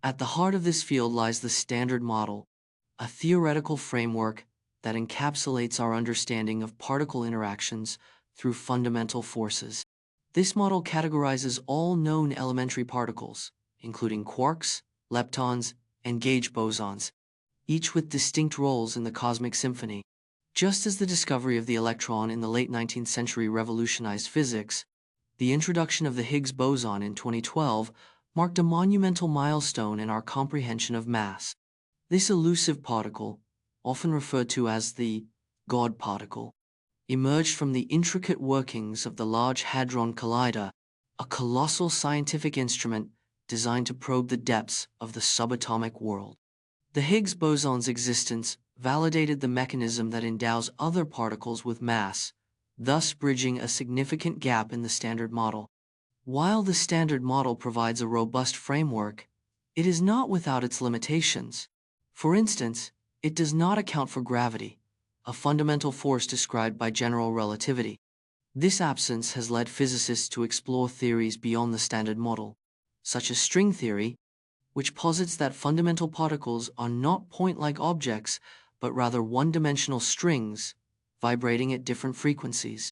At the heart of this field lies the Standard Model, a theoretical framework that encapsulates our understanding of particle interactions through fundamental forces. This model categorizes all known elementary particles, including quarks, leptons, and gauge bosons, each with distinct roles in the cosmic symphony. Just as the discovery of the electron in the late 19th century revolutionized physics, the introduction of the Higgs boson in 2012 marked a monumental milestone in our comprehension of mass. This elusive particle, often referred to as the God particle, emerged from the intricate workings of the Large Hadron Collider, a colossal scientific instrument designed to probe the depths of the subatomic world. The Higgs boson's existence validated the mechanism that endows other particles with mass, thus bridging a significant gap in the Standard Model. While the Standard Model provides a robust framework, it is not without its limitations. For instance, it does not account for gravity, a fundamental force described by general relativity. This absence has led physicists to explore theories beyond the Standard Model, such as string theory, which posits that fundamental particles are not point-like objects, but rather one-dimensional strings, vibrating at different frequencies.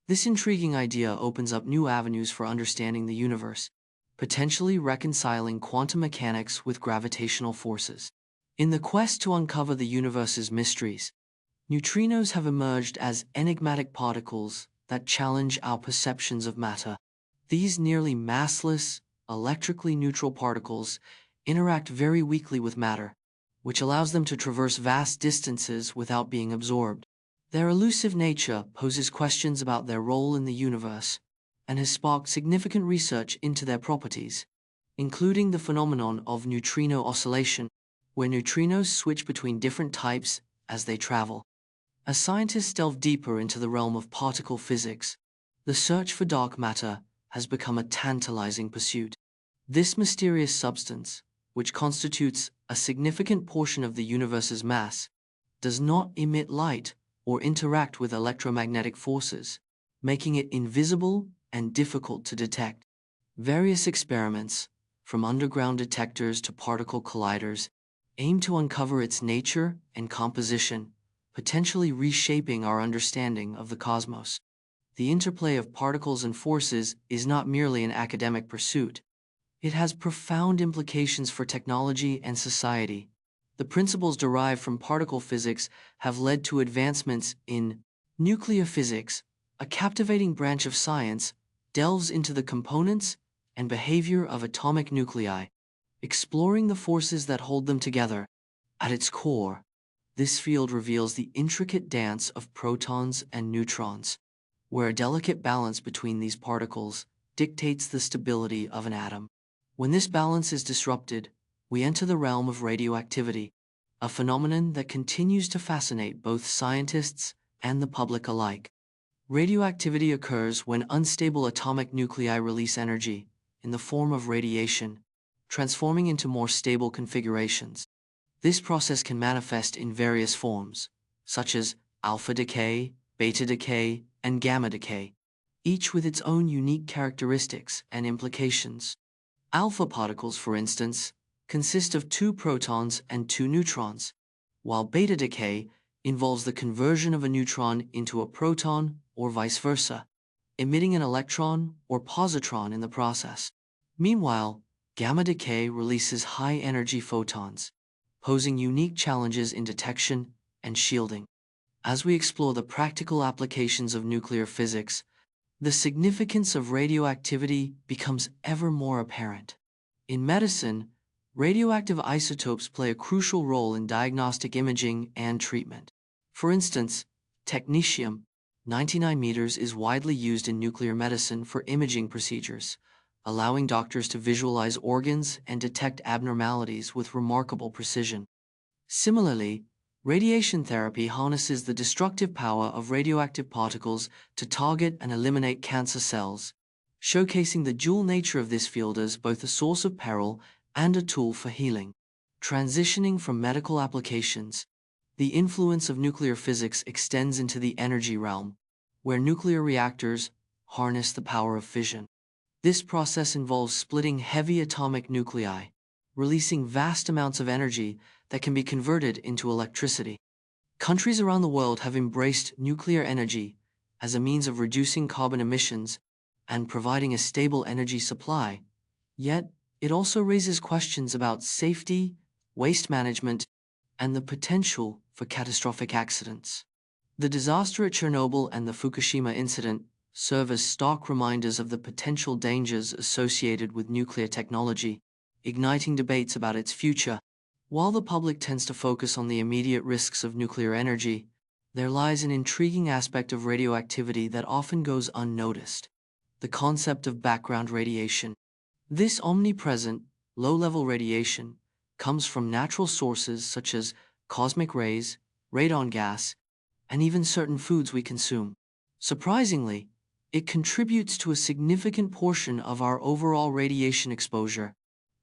This intriguing idea opens up new avenues for understanding the universe, potentially reconciling quantum mechanics with gravitational forces. In the quest to uncover the universe's mysteries, neutrinos have emerged as enigmatic particles that challenge our perceptions of matter. These nearly massless, electrically neutral particles interact very weakly with matter, which allows them to traverse vast distances without being absorbed. Their elusive nature poses questions about their role in the universe and has sparked significant research into their properties, including the phenomenon of neutrino oscillation, where neutrinos switch between different types as they travel. As scientists delve deeper into the realm of particle physics, the search for dark matter has become a tantalizing pursuit. This mysterious substance, which constitutes a significant portion of the universe's mass, does not emit light or interact with electromagnetic forces, making it invisible and difficult to detect. Various experiments, from underground detectors to particle colliders, aim to uncover its nature and composition, potentially reshaping our understanding of the cosmos. The interplay of particles and forces is not merely an academic pursuit. It has profound implications for technology and society. The principles derived from particle physics have led to advancements in nuclear physics. A captivating branch of science delves into the components and behavior of atomic nuclei, exploring the forces that hold them together. At its core, this field reveals the intricate dance of protons and neutrons, where a delicate balance between these particles dictates the stability of an atom. When this balance is disrupted, we enter the realm of radioactivity, a phenomenon that continues to fascinate both scientists and the public alike. Radioactivity occurs when unstable atomic nuclei release energy in the form of radiation, transforming into more stable configurations. This process can manifest in various forms, such as alpha decay, beta decay, and gamma decay, each with its own unique characteristics and implications. Alpha particles, for instance, consist of 2 protons and 2 neutrons, while beta decay involves the conversion of a neutron into a proton or vice versa, emitting an electron or positron in the process. Meanwhile, gamma decay releases high-energy photons, posing unique challenges in detection and shielding. As we explore the practical applications of nuclear physics, the significance of radioactivity becomes ever more apparent. In medicine, radioactive isotopes play a crucial role in diagnostic imaging and treatment. For instance, technetium, 99 meters, is widely used in nuclear medicine for imaging procedures, allowing doctors to visualize organs and detect abnormalities with remarkable precision. Similarly, radiation therapy harnesses the destructive power of radioactive particles to target and eliminate cancer cells, showcasing the dual nature of this field as both a source of peril and a tool for healing. Transitioning from medical applications, the influence of nuclear physics extends into the energy realm, where nuclear reactors harness the power of fission. This process involves splitting heavy atomic nuclei, releasing vast amounts of energy that can be converted into electricity. Countries around the world have embraced nuclear energy as a means of reducing carbon emissions and providing a stable energy supply, yet it also raises questions about safety, waste management, and the potential for catastrophic accidents. The disaster at Chernobyl and the Fukushima incident serve as stark reminders of the potential dangers associated with nuclear technology, igniting debates about its future. While the public tends to focus on the immediate risks of nuclear energy, there lies an intriguing aspect of radioactivity that often goes unnoticed: the concept of background radiation. This omnipresent, low-level radiation comes from natural sources such as cosmic rays, radon gas, and even certain foods we consume. Surprisingly, it contributes to a significant portion of our overall radiation exposure,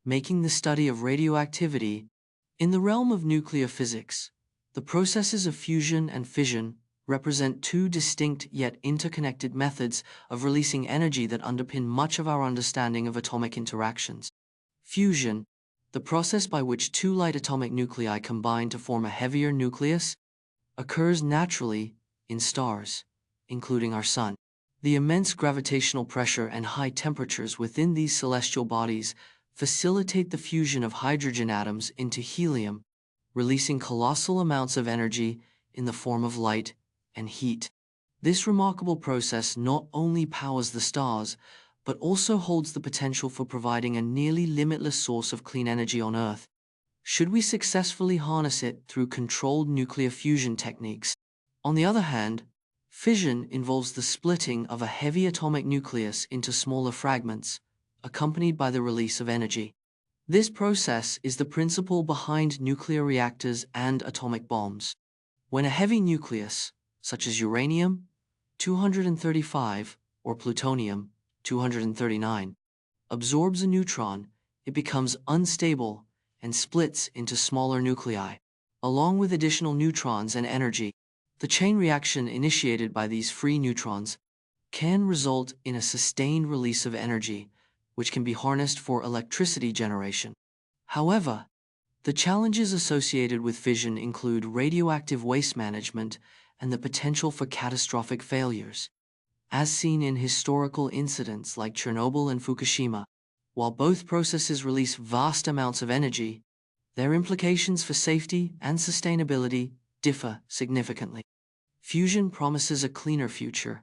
making the study of radioactivity in the realm of nuclear physics. The processes of fusion and fission represent two distinct yet interconnected methods of releasing energy that underpin much of our understanding of atomic interactions. Fusion, the process by which two light atomic nuclei combine to form a heavier nucleus, occurs naturally in stars, including our Sun. The immense gravitational pressure and high temperatures within these celestial bodies facilitate the fusion of hydrogen atoms into helium, releasing colossal amounts of energy in the form of light and heat. This remarkable process not only powers the stars, but also holds the potential for providing a nearly limitless source of clean energy on Earth, should we successfully harness it through controlled nuclear fusion techniques. On the other hand, fission involves the splitting of a heavy atomic nucleus into smaller fragments, accompanied by the release of energy. This process is the principle behind nuclear reactors and atomic bombs. When a heavy nucleus, such as uranium-235 or plutonium-239, absorbs a neutron, it becomes unstable and splits into smaller nuclei, along with additional neutrons and energy. The chain reaction initiated by these free neutrons can result in a sustained release of energy, which can be harnessed for electricity generation. However, the challenges associated with fission include radioactive waste management and the potential for catastrophic failures, as seen in historical incidents like Chernobyl and Fukushima. While both processes release vast amounts of energy, their implications for safety and sustainability differ significantly. Fusion promises a cleaner future,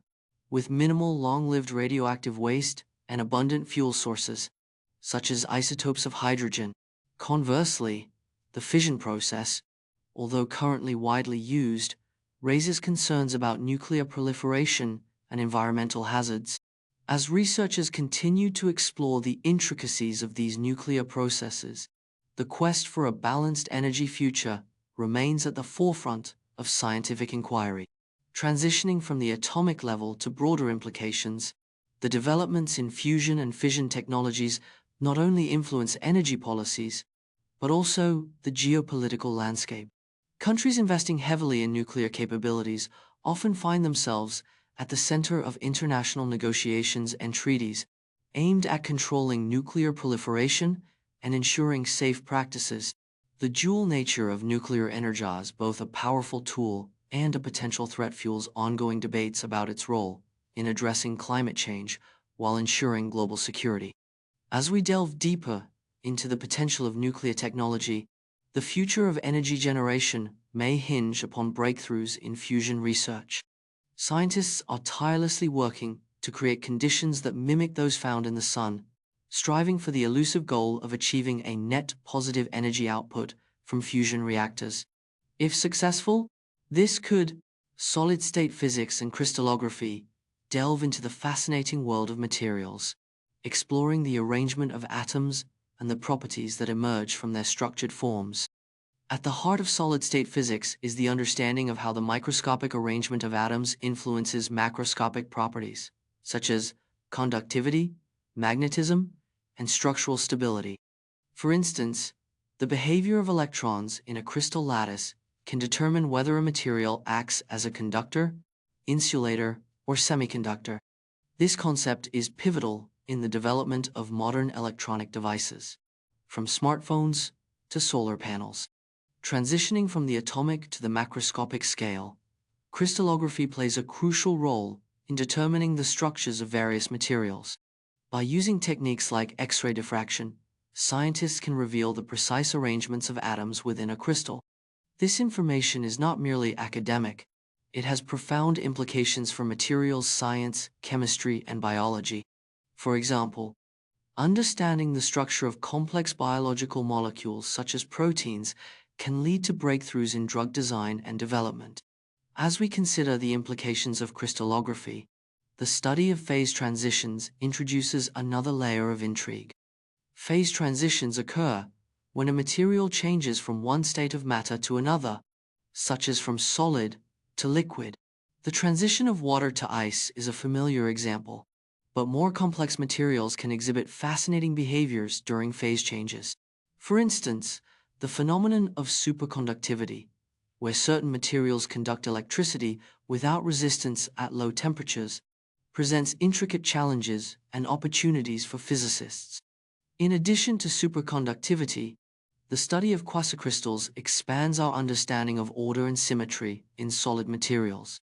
with minimal long-lived radioactive waste and abundant fuel sources, such as isotopes of hydrogen. Conversely, the fission process, although currently widely used, raises concerns about nuclear proliferation and environmental hazards. As researchers continue to explore the intricacies of these nuclear processes, the quest for a balanced energy future remains at the forefront of scientific inquiry. Transitioning from the atomic level to broader implications, the developments in fusion and fission technologies not only influence energy policies, but also the geopolitical landscape. Countries investing heavily in nuclear capabilities often find themselves at the center of international negotiations and treaties aimed at controlling nuclear proliferation and ensuring safe practices. The dual nature of nuclear energy, as both a powerful tool and a potential threat, fuels ongoing debates about its role in addressing climate change while ensuring global security. As we delve deeper into the potential of nuclear technology, the future of energy generation may hinge upon breakthroughs in fusion research. Scientists are tirelessly working to create conditions that mimic those found in the Sun, striving for the elusive goal of achieving a net positive energy output from fusion reactors. If successful, this could, solid-state physics and crystallography, delve into the fascinating world of materials, exploring the arrangement of atoms and the properties that emerge from their structured forms. At the heart of solid-state physics is the understanding of how the microscopic arrangement of atoms influences macroscopic properties, such as conductivity, magnetism, and structural stability. For instance, the behavior of electrons in a crystal lattice can determine whether a material acts as a conductor, insulator, or semiconductor. This concept is pivotal in the development of modern electronic devices, from smartphones to solar panels. Transitioning from the atomic to the macroscopic scale, crystallography plays a crucial role in determining the structures of various materials. By using techniques like X-ray diffraction, scientists can reveal the precise arrangements of atoms within a crystal. This information is not merely academic, it has profound implications for materials science, chemistry, and biology. For example, understanding the structure of complex biological molecules such as proteins can lead to breakthroughs in drug design and development. As we consider the implications of crystallography, the study of phase transitions introduces another layer of intrigue. Phase transitions occur when a material changes from one state of matter to another, such as from solid to liquid. The transition of water to ice is a familiar example, but more complex materials can exhibit fascinating behaviors during phase changes. For instance, the phenomenon of superconductivity, where certain materials conduct electricity without resistance at low temperatures, presents intricate challenges and opportunities for physicists. In addition to superconductivity, the study of quasicrystals expands our understanding of order and symmetry in solid materials.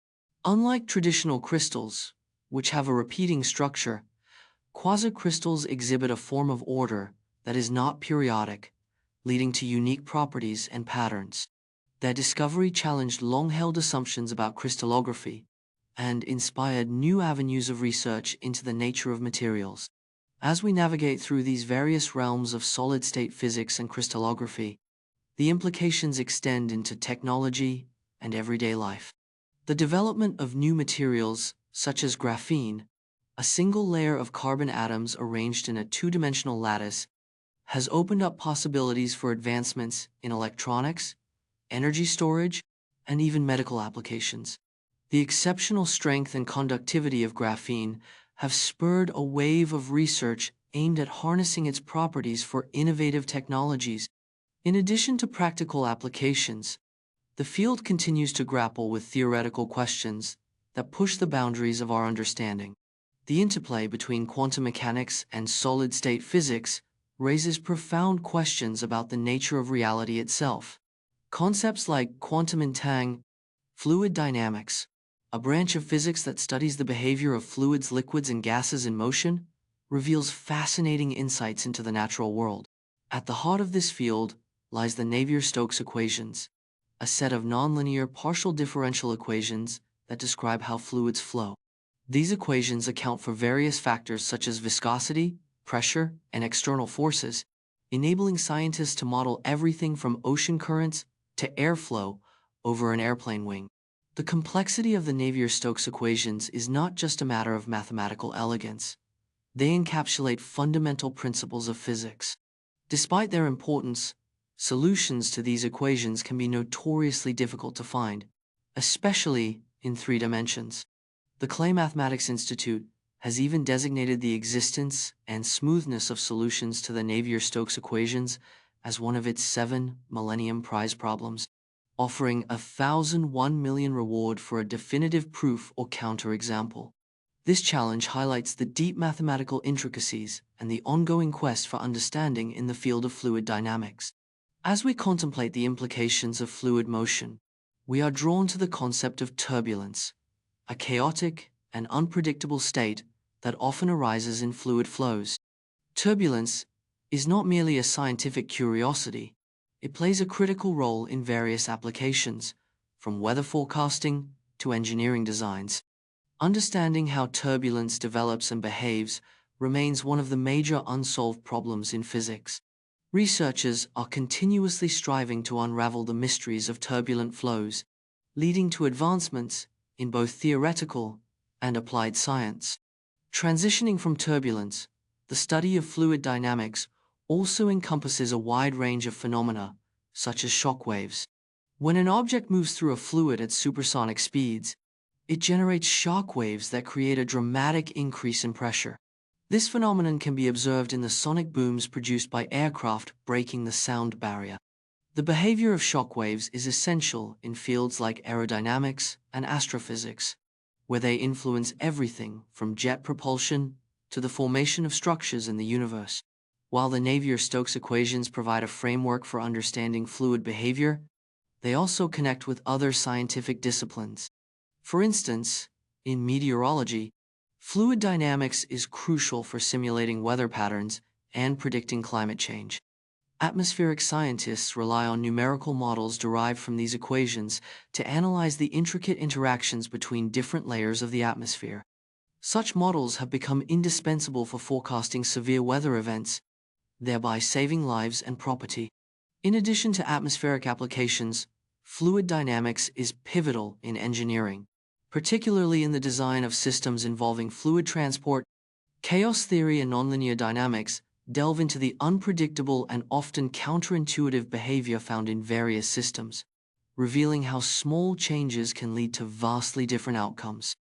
Unlike traditional crystals, which have a repeating structure, quasicrystals exhibit a form of order that is not periodic, leading to unique properties and patterns. Their discovery challenged long-held assumptions about crystallography and inspired new avenues of research into the nature of materials. As we navigate through these various realms of solid-state physics and crystallography, the implications extend into technology and everyday life. The development of new materials, such as graphene, a single layer of carbon atoms arranged in a two-dimensional lattice, has opened up possibilities for advancements in electronics, energy storage, and even medical applications. The exceptional strength and conductivity of graphene have spurred a wave of research aimed at harnessing its properties for innovative technologies. In addition to practical applications, the field continues to grapple with theoretical questions that push the boundaries of our understanding. The interplay between quantum mechanics and solid-state physics raises profound questions about the nature of reality itself. Concepts like quantum entanglement, fluid dynamics, a branch of physics that studies the behavior of fluids, liquids, and gases in motion, reveals fascinating insights into the natural world. At the heart of this field lies the Navier-Stokes equations, a set of nonlinear partial differential equations that describe how fluids flow. These equations account for various factors such as viscosity, pressure, and external forces, enabling scientists to model everything from ocean currents to airflow over an airplane wing. The complexity of the Navier-Stokes equations is not just a matter of mathematical elegance. They encapsulate fundamental principles of physics. Despite their importance, solutions to these equations can be notoriously difficult to find, especially in 3 dimensions. The Clay Mathematics Institute has even designated the existence and smoothness of solutions to the Navier-Stokes equations as one of its 7 Millennium Prize problems, offering a 1,001 million reward for a definitive proof or counterexample. This challenge highlights the deep mathematical intricacies and the ongoing quest for understanding in the field of fluid dynamics. As we contemplate the implications of fluid motion, we are drawn to the concept of turbulence, a chaotic and unpredictable state that often arises in fluid flows. Turbulence is not merely a scientific curiosity. It plays a critical role in various applications, from weather forecasting to engineering designs. Understanding how turbulence develops and behaves remains one of the major unsolved problems in physics. Researchers are continuously striving to unravel the mysteries of turbulent flows, leading to advancements in both theoretical and applied science. Transitioning from turbulence, the study of fluid dynamics also encompasses a wide range of phenomena, such as shock waves. When an object moves through a fluid at supersonic speeds, it generates shock waves that create a dramatic increase in pressure. This phenomenon can be observed in the sonic booms produced by aircraft breaking the sound barrier. The behavior of shock waves is essential in fields like aerodynamics and astrophysics, where they influence everything from jet propulsion to the formation of structures in the universe. While the Navier-Stokes equations provide a framework for understanding fluid behavior, they also connect with other scientific disciplines. For instance, in meteorology, fluid dynamics is crucial for simulating weather patterns and predicting climate change. Atmospheric scientists rely on numerical models derived from these equations to analyze the intricate interactions between different layers of the atmosphere. Such models have become indispensable for forecasting severe weather events, thereby saving lives and property. In addition to atmospheric applications, fluid dynamics is pivotal in engineering, particularly in the design of systems involving fluid transport. Chaos theory and nonlinear dynamics delve into the unpredictable and often counterintuitive behavior found in various systems, revealing how small changes can lead to vastly different outcomes.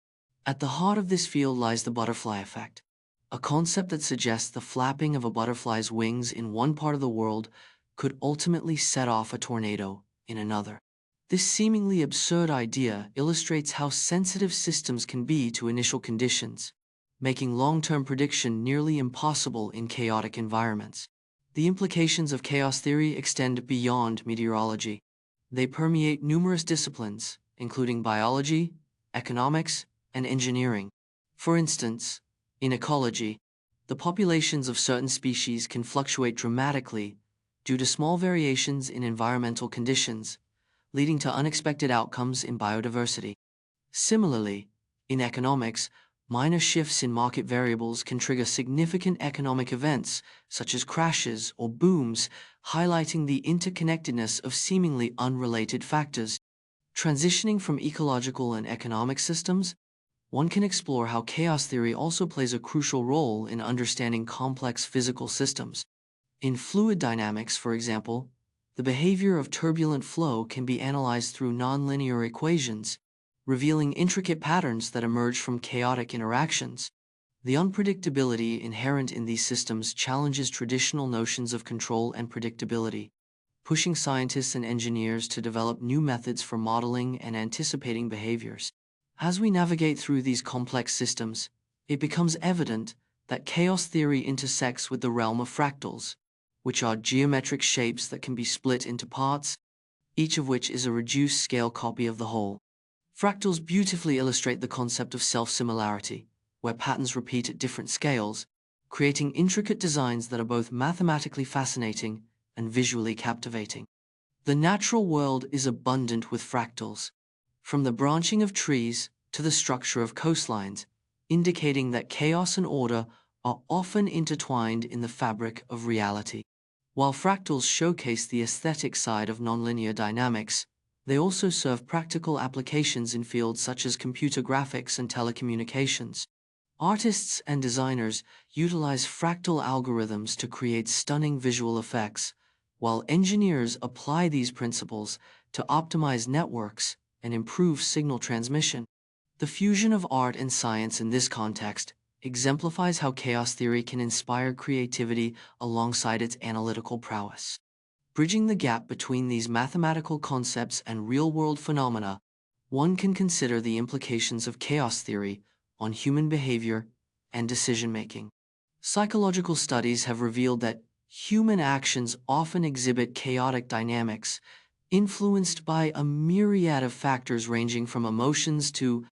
At the heart of this field lies the butterfly effect, a concept that suggests the flapping of a butterfly's wings in one part of the world could ultimately set off a tornado in another. This seemingly absurd idea illustrates how sensitive systems can be to initial conditions, making long-term prediction nearly impossible in chaotic environments. The implications of chaos theory extend beyond meteorology. They permeate numerous disciplines, including biology, economics, and engineering. For instance, in ecology, the populations of certain species can fluctuate dramatically due to small variations in environmental conditions, leading to unexpected outcomes in biodiversity. Similarly, in economics, minor shifts in market variables can trigger significant economic events, such as crashes or booms, highlighting the interconnectedness of seemingly unrelated factors. Transitioning from ecological and economic systems, one can explore how chaos theory also plays a crucial role in understanding complex physical systems. In fluid dynamics, for example, the behavior of turbulent flow can be analyzed through nonlinear equations, revealing intricate patterns that emerge from chaotic interactions. The unpredictability inherent in these systems challenges traditional notions of control and predictability, pushing scientists and engineers to develop new methods for modeling and anticipating behaviors. As we navigate through these complex systems, it becomes evident that chaos theory intersects with the realm of fractals, which are geometric shapes that can be split into parts, each of which is a reduced-scale copy of the whole. Fractals beautifully illustrate the concept of self-similarity, where patterns repeat at different scales, creating intricate designs that are both mathematically fascinating and visually captivating. The natural world is abundant with fractals, from the branching of trees to the structure of coastlines, indicating that chaos and order are often intertwined in the fabric of reality. While fractals showcase the aesthetic side of nonlinear dynamics, they also serve practical applications in fields such as computer graphics and telecommunications. Artists and designers utilize fractal algorithms to create stunning visual effects, while engineers apply these principles to optimize networks and improve signal transmission. The fusion of art and science in this context exemplifies how chaos theory can inspire creativity alongside its analytical prowess. Bridging the gap between these mathematical concepts and real-world phenomena, one can consider the implications of chaos theory on human behavior and decision-making. Psychological studies have revealed that human actions often exhibit chaotic dynamics, influenced by a myriad of factors ranging from emotions to